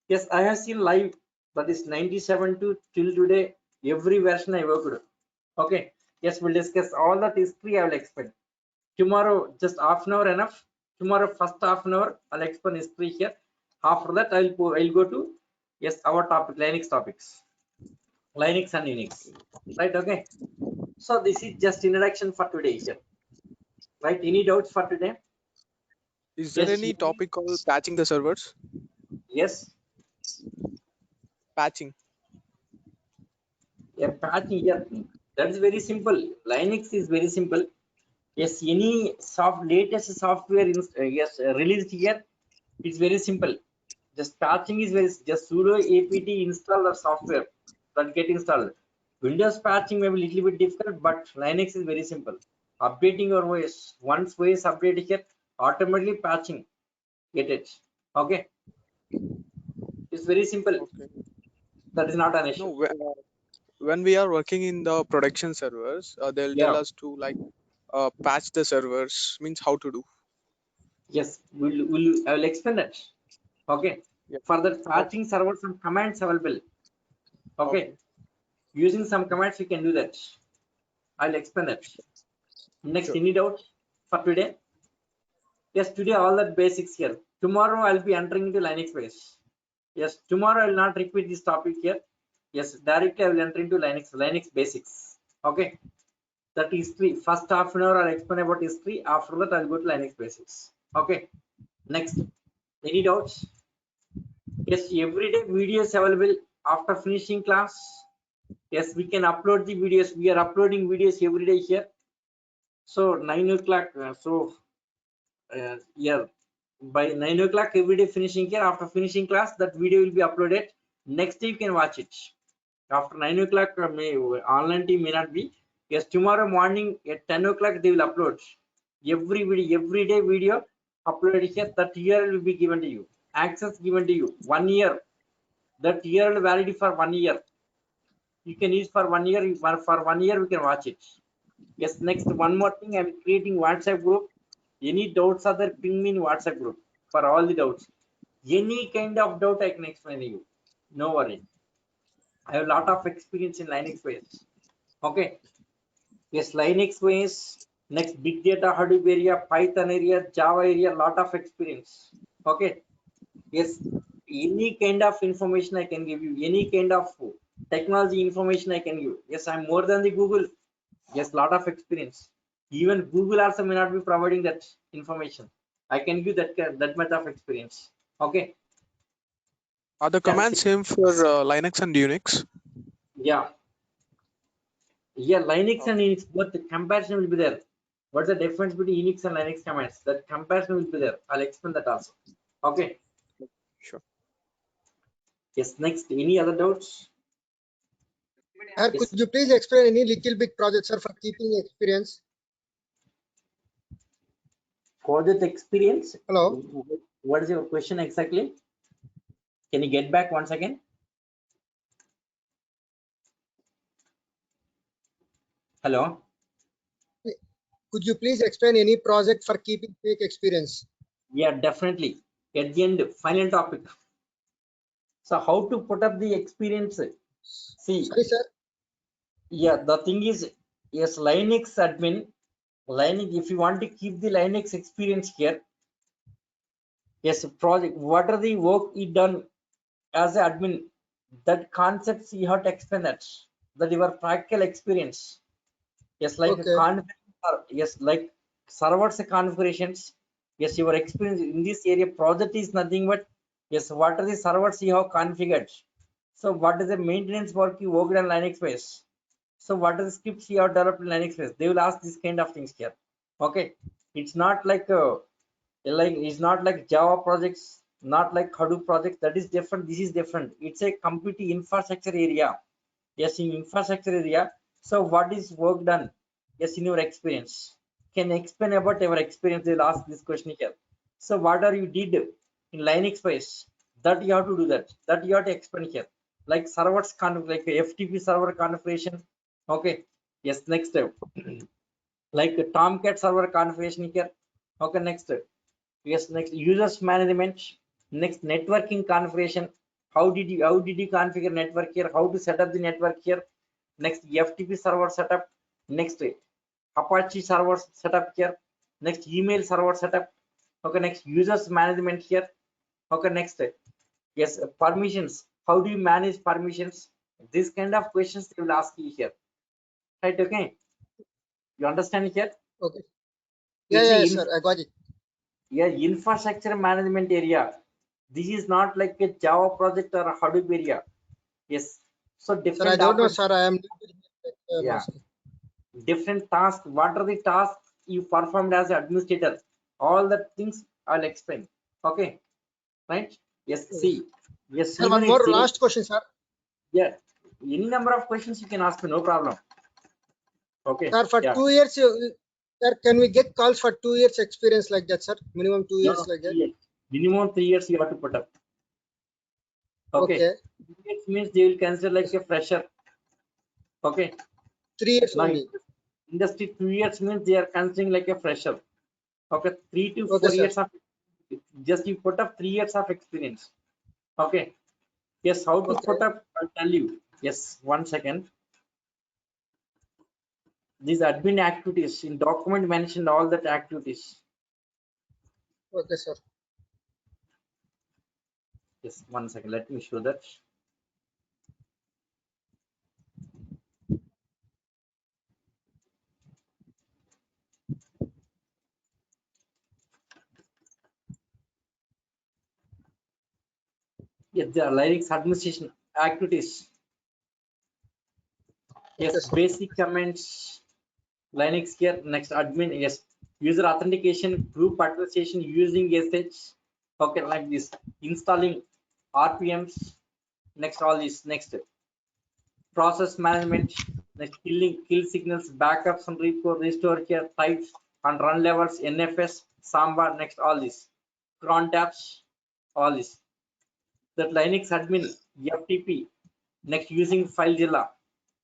Yes, I have seen live, that is 97 to till today, every version I worked. Okay, yes, we'll discuss all that history. I will explain. Tomorrow, just half an hour enough. Tomorrow, first half an hour, I'll explain history here. After that, I'll go to, yes, our topic, Linux topics, Linux and Unix, right? Okay. So this is just introduction for today here, right? Any doubts for today? Is there Yes, any topic called patching the servers? yes. Patching. Yeah, patching here. That is very simple. Linux is very simple. Yes, any latest software released here, it's very simple. Just patching is very just sudo apt install the software that get installed. Windows patching may be a little bit difficult, but Linux is very simple. Updating your OS, once OS update here, automatically patching, get it. Okay, it's very simple. Okay. That is not an No, issue. when we are working in the production servers, they'll tell Yeah, us to like patch the servers. Means how to do. yes, I will explain that. Okay, Yeah. for that Okay. patching server, some commands available. Okay, Okay. using some commands you can do that. I'll explain that. Next, Sure. any doubt for today? Yes, today all that basics here. Tomorrow I'll be entering into Linux base. Yes, tomorrow I will not repeat this topic here. Yes, directly I will enter into Linux basics. Okay, that history. First half an hour I'll explain about history. After that I'll go to Linux basics. Okay, next. Any doubts? Yes, everyday videos available after finishing class. Yes, we can upload the videos. We are uploading videos every day here. So 9 o'clock. Yeah, by 9 o'clock every day finishing here. After finishing class, that video will be uploaded. Next day you can watch it. After 9 o'clock, online team may not be. Yes, tomorrow morning at 10 o'clock they will upload every video, every day video uploaded here. That year will be given to you. Access given to you. 1 year. That year will validity for 1 year. You can use for 1 year. For 1 year we can watch it. Yes, next one more thing, I'm creating WhatsApp group. Any doubts are there, ping me in WhatsApp group for all the doubts. Any kind of doubt I can explain to you. No worry. I have a lot of experience in Linux base. Okay. Yes, Linux base. Next, big data, Hadoop area, Python area, Java area, lot of experience. Okay. Yes, any kind of information I can give you. Any kind of technology information I can give. Yes, I'm more than the Google. Yes, lot of experience. Even Google also may not be providing that information. I can give that much of experience. Okay. Are the That's commands it. same for Linux and Unix? Yeah. Yeah, Linux and Okay. Unix, both the comparison will be there. What's the difference between Unix and Linux commands? That comparison will be there. I'll explain that also. Okay. Sure. Yes, next. Any other doubts? Sir, Yes. could you please explain any little bit project, sir, for keeping experience? Project experience. Hello. What is your question exactly? Can you get back once again? Hello. Could you please explain any project for keeping fake experience? Yeah, definitely. At the end, final topic. So how to put up the experience? See, Sorry, sir. yeah, the thing is, yes, Linux admin, Linux, if you want to keep the Linux experience here, yes, project, what are the work you done as an admin, that concepts you have to explain that your practical experience. Yes, like a Okay. yes, like servers configurations. Yes, your experience in this area project is nothing but yes, what are the servers you have configured? So what is the maintenance work you worked on Linux base? So what are the scripts you have developed in Linux base? They will ask this kind of things here. Okay, it's not like it's not like Java projects, not like Hadoop projects. That is different. This is different. It's a complete infrastructure area. Yes, in infrastructure area. So what is work done? Yes, in your experience. Can you explain about your experience? They'll ask this question here. So whatever you did in Linux space, that you have to do that you have to explain here, like servers like FTP server configuration. Okay, yes, next step. Like Tomcat server configuration here. Okay, next step. Yes, next users management. Next networking configuration. How did you configure network here? How to set up the network here? Next FTP server setup. Next Apache server setup here. Next email server setup. Okay, next users management here. Okay, next yes, permissions. How do you manage permissions? This kind of questions they will ask you here, right? Okay, you understand here? Okay. It's Yeah, the sir. I got it. yeah, infrastructure management area. This is not like a Java project or a Hadoop area. Yes, so Sir, I different don't know, sir. I am. yeah, different tasks. What are the tasks you performed as administrator? All the things I'll explain. Okay, right? Yes, see, yes, Sir, even one more it's last question, sir. yeah, any number of questions you can ask me, no problem. Okay, Sir, for yeah, 2 years, sir, can we get calls for 2 years experience like that, sir? Minimum 2 years no, like that. 3 years. Minimum 3 years you have to put up. Okay, Okay. 3 years means they will consider like a fresher. Okay, 3 years now only. industry 2 years means they are considering like a fresher. Okay, three to Okay, four sir. years of just you put up 3 years of experience. Okay, yes, how to Okay. put up, I'll tell you. Yes, 1 second. These admin activities in document mentioned all that activities. Okay, sir. Yes, 1 second, let me show that. Yes, the Linux administration activities. Yes, Okay, sir. basic comments, Linux here. Next admin, yes, user authentication, group administration using SH. Okay, like this, installing RPMs. Next, all this. Next, process management. Next, kill signals, backups and restore here, types and run levels, NFS, Samba. Next, all this, cron tabs, all this. That Linux admin, FTP. Next, using FileZilla.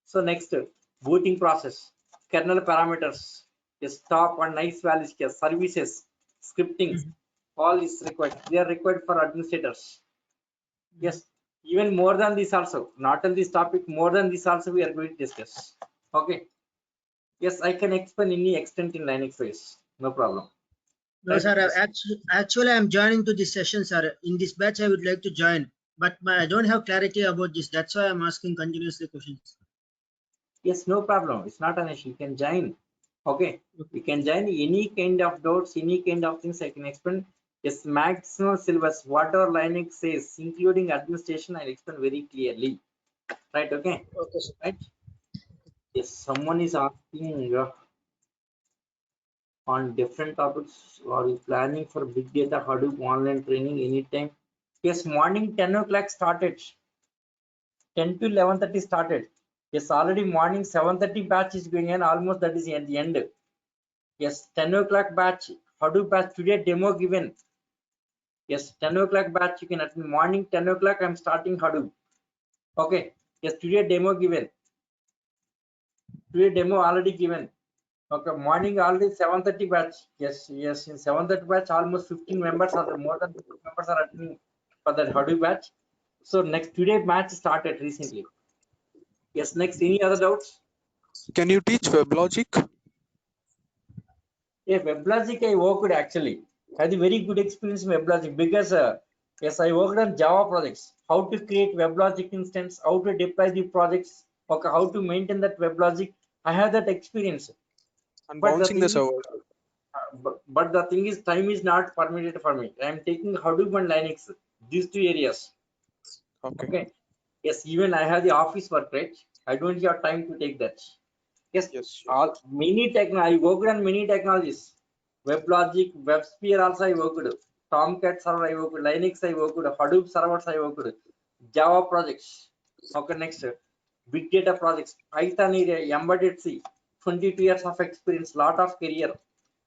So next, booting process, kernel parameters, yes, top and nice values here, services, scripting, all is required. They are required for administrators. Yes, even more than this also, not on this topic, more than this also we are going to discuss. Okay, yes, I can explain any extent in Linux phase, no problem. No, Right? sir. Yes. Actually, I'm joining to this session, sir. In this batch, I would like to join, but I don't have clarity about this. That's why I'm asking continuously questions. Yes, no problem. It's not an issue. You can join. Okay. You can join any kind of doubts, any kind of things I can explain. Yes, maximum syllabus, whatever Linux says, including administration, I'll explain very clearly. Right? Okay. Okay, sir. Right? Yes, someone is asking on different topics. Are you planning for big data Hadoop online training anytime? Yes, morning 10 o'clock started. 10 to 11:30 started. Yes, already morning 7:30 batch is going on. Almost that is at the end. Yes, 10 o'clock batch, Hadoop batch today demo given. Yes, 10 o'clock batch you can attend. Morning 10 o'clock I'm starting Hadoop. Okay. Yes, today demo given. Today demo already given. Okay, morning already 7:30 batch. Yes, yes, in 7:30 batch almost 15 members or more than 15 members are attending for that Hadoop batch. So next today match started recently. Yes, next any other doubts? Can you teach WebLogic? Yeah, WebLogic I worked actually. I had a very good experience in WebLogic because yes, I worked on Java projects. How to create WebLogic instance, how to deploy the projects, okay, how to maintain that WebLogic. I have that experience. And But the bouncing the thing is, server. but the thing is, time is not permitted for me. I am taking Hadoop and Linux, these two areas. Okay. Okay. Yes, even I have the office work, right? I don't have time to take that. Yes, Yes. all many technology. I worked on many technologies. WebLogic, WebSphere also I worked. Tomcat server I worked. Linux I worked. Hadoop servers I worked. Java projects. Okay, next. Big data projects. Python area, embedded C. 22 years of experience, lot of career.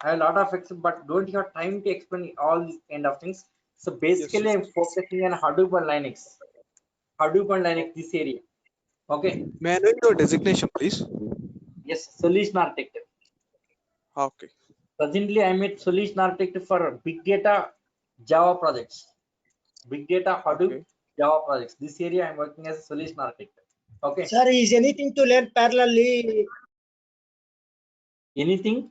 I have a lot of Excel, but don't have time to explain all these kind of things. So basically, yes. I'm focusing on Hadoop and Linux. Hadoop and Linux, this area. Okay. May I know your designation, please? Yes, solution architect. Okay. Presently, I'm a solution architect for big data Java projects. Big data Hadoop Okay. Java projects. This area I'm working as a solution architect. Okay. Sir, is anything to learn parallelly? Anything?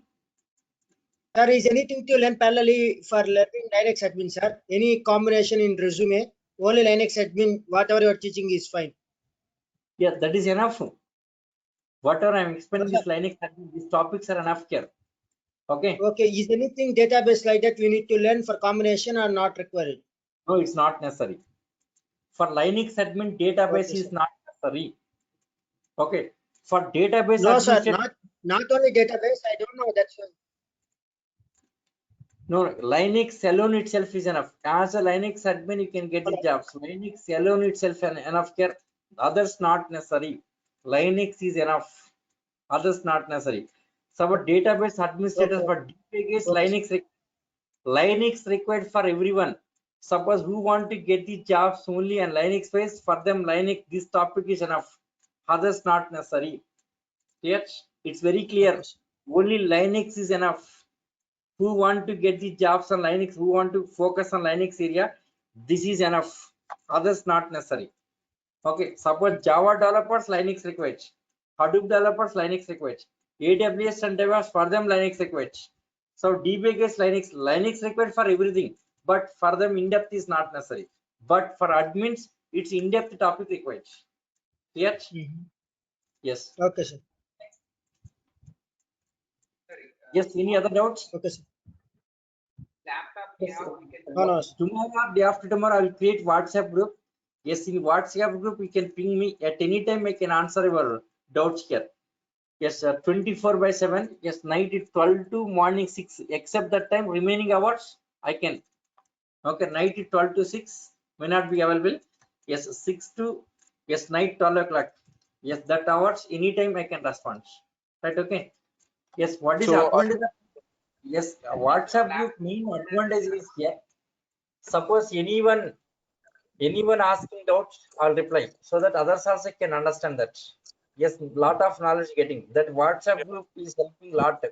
Sir, is anything to learn parallelly for learning Linux admin, sir? Any combination in resume? Only Linux admin, whatever you're teaching is fine. Yeah, that is enough. Whatever I'm explaining, Okay. this Linux admin, these topics are enough here. Okay. Okay, is anything database like that we need to learn for combination or not required? No, it's not necessary. For Linux admin, database Okay, is sir. not necessary. Okay. For database No, sir, administrator, not only database. I don't know. That's why. no, Linux alone itself is enough. As a Linux admin, you can get the jobs. Linux alone itself enough here. Others not necessary. Linux is enough. Others not necessary. So our database administrators Okay, for DBA okay, sir. Linux Linux required for everyone. Suppose who want to get the jobs only and Linux based, for them Linux this topic is enough. Others not necessary. Yes, it's very clear. Okay, sir. Only Linux is enough. Who want to get the jobs on Linux, who want to focus on Linux area, this is enough. Others not necessary. Okay, suppose Java developers Linux required, Hadoop developers Linux required, AWS and DevOps for them Linux required. So DBA Linux required for everything, but for them in-depth is not necessary. But for admins, it's in-depth topic required. Clear? Mhm. Yes. Okay, sir. Yes. Any other doubts? Okay, sir. Yes. No, no, sir. Tomorrow or day after tomorrow, I will create WhatsApp group. Yes, in WhatsApp group, you can ping me at any time. I can answer your doubts here. Yes, 24/7. Yes, night is 12 to morning 6. Except that time, remaining hours, I can. Okay, night is 12 to 6. May not be available. Yes, 6 to, yes, night 12 o'clock. Yes, that hours, anytime I can respond. Right, okay. Yes, what is So advantage? Yes, WhatsApp group main advantage is here. Suppose anyone asking doubts, I'll reply so that others also can understand that. Yes, lot of knowledge getting. That WhatsApp group is helping lot.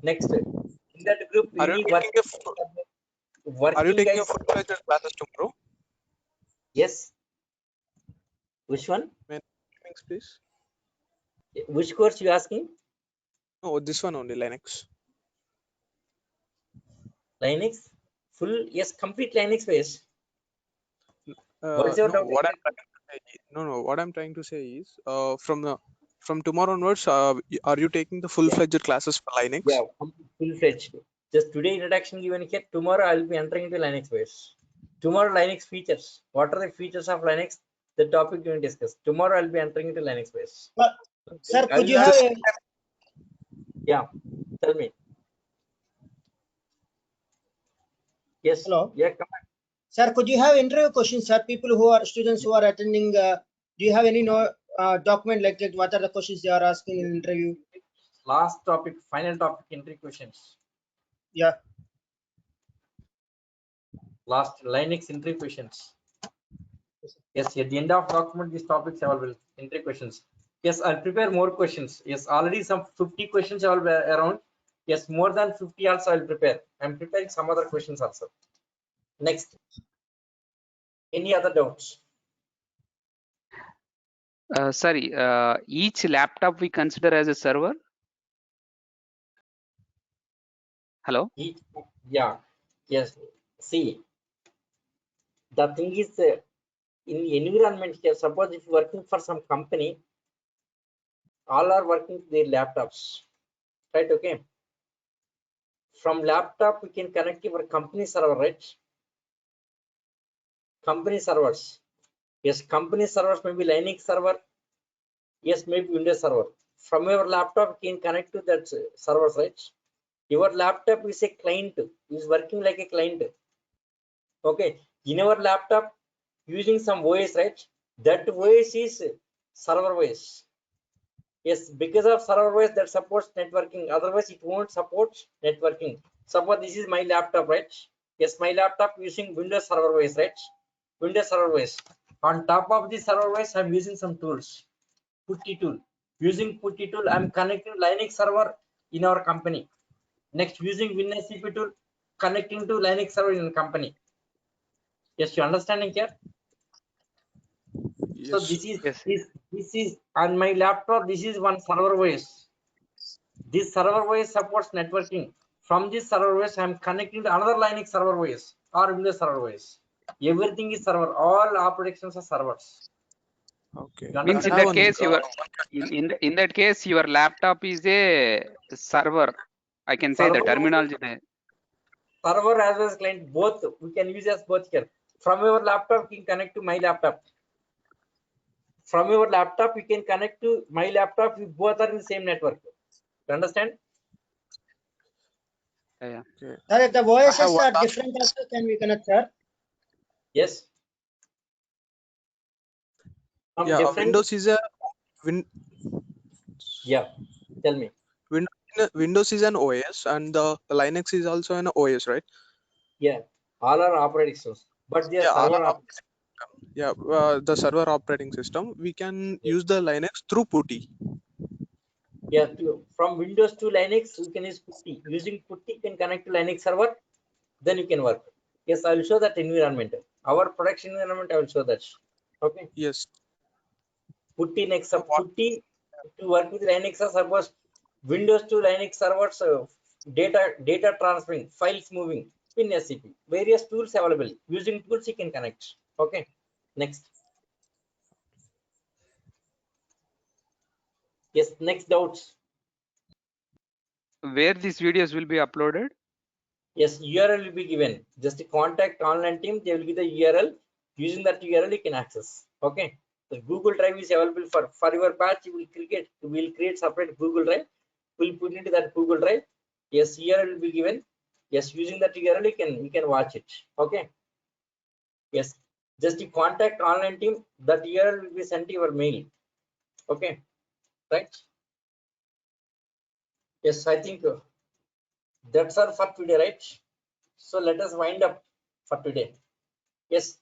Next, in that group, are you any taking a working guys. full-fledged classes tomorrow? Yes. Which one? May I know the links, please? Which course you asking? No, this one only, Linux. Linux? Full? Yes, complete Linux base. What is your No, doubt? what I'm trying to say is, from tomorrow onwards, are you taking the full-fledged classes for Linux? Yeah, full-fledged. Just today introduction given here. Tomorrow I will be entering into Linux base. Tomorrow Linux features. What are the features of Linux? The topic we will discuss. Tomorrow I'll be entering into Linux base. Sir, I could will you not- have a, Yeah. Tell me. Yes. hello? Yeah. Come on. Sir, could you have interview questions, sir? People who are students who are attending, do you have any document like that? What are the questions they are asking in interview? Last topic, final topic, entry questions. Yeah. Last Linux entry questions. Yes, at the end of document, these topics available. Entry questions. Yes, I'll prepare more questions. Yes, already some 50 questions are around. Yes, more than 50 also I'll prepare. I'm preparing some other questions also. Next. Any other doubts? Sorry, each laptop we consider as a server. Hello. Yeah. Yes. See, the thing is, in the environment here, suppose if you're working for some company, all are working with their laptops, right? Okay. From laptop, we can connect your company server, right? Company servers. Yes, company servers may be Linux server. Yes, maybe Windows server. From your laptop, you can connect to that servers, right? Your laptop is a client, is working like a client. Okay, in our laptop, using some OS, right? That OS is server OS. Yes, because of server voice that supports networking. Otherwise, it won't support networking. Suppose this is my laptop, right? Yes, my laptop using Windows server voice, right? Windows server voice. On top of the server voice, I'm using some tools. Putty tool. Using Putty tool, I'm connecting Linux server in our company. Next, using WinSCP tool, connecting to Linux server in company. Yes, you understanding here? So Yes. this is Yes. this is on my laptop. This is one server voice. This server voice supports networking. From this server voice, I am connecting to another Linux server voice or Windows server voice. Everything is server. All operations are servers. Okay. You Means I understand in have that? that one. case, your in that case, your laptop is a server. I can say the Server, terminology. server as well as client, both we can use as both here. From your laptop, you can connect to my laptop. From your laptop, you can connect to my laptop. We both are in the same network. You understand? Yeah. Okay. Sir, if the I have voices one are last. different also, can we connect, sir? Yes. From Yeah. different. Windows is a win. Yeah. Tell me. Windows is an OS, and the Linux is also an OS, right? Yeah. All are operating systems, but they are Yeah. All server. are Yeah, the server operating system. We can use the Linux through PuTTY. Yeah, from Windows to Linux, you can use Putty. Using Putty, you can connect to Linux server, then you can work. Yes, I will show that environment. Our production environment, I will show that. Okay. Yes. Putty next So up. Putty to work with Linux servers, Windows to Linux servers, data transferring, files moving, WinSCP. Various tools available. Using tools, you can connect. Okay. Next. Yes, next doubts. Where these videos will be uploaded? Yes, URL will be given. Just contact online team. They will give the URL. Using that URL, you can access. Okay. The Google Drive is available for your batch. You will create separate Google Drive. We'll put into that Google Drive. Yes, URL will be given. Yes, using that URL, you can watch it. Okay. Yes, just you contact online team. That URL will be sent to your mail. Okay. Right. Yes, I think that's all for today, right? So let us wind up for today. Yes,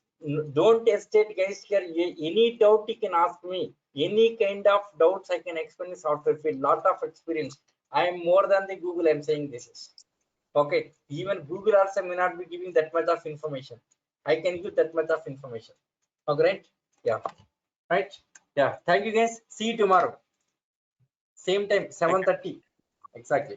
don't hesitate, guys. Here, any doubt you can ask me. Any kind of doubts I can explain in software field. Lot of experience. I am more than the Google. I'm saying this is okay. Even Google also may not be giving that much of information. I can give that much of information. Okay, right? Yeah, right. Yeah. Thank you, guys. See you tomorrow. Same time, Thank you. 7:30. Exactly.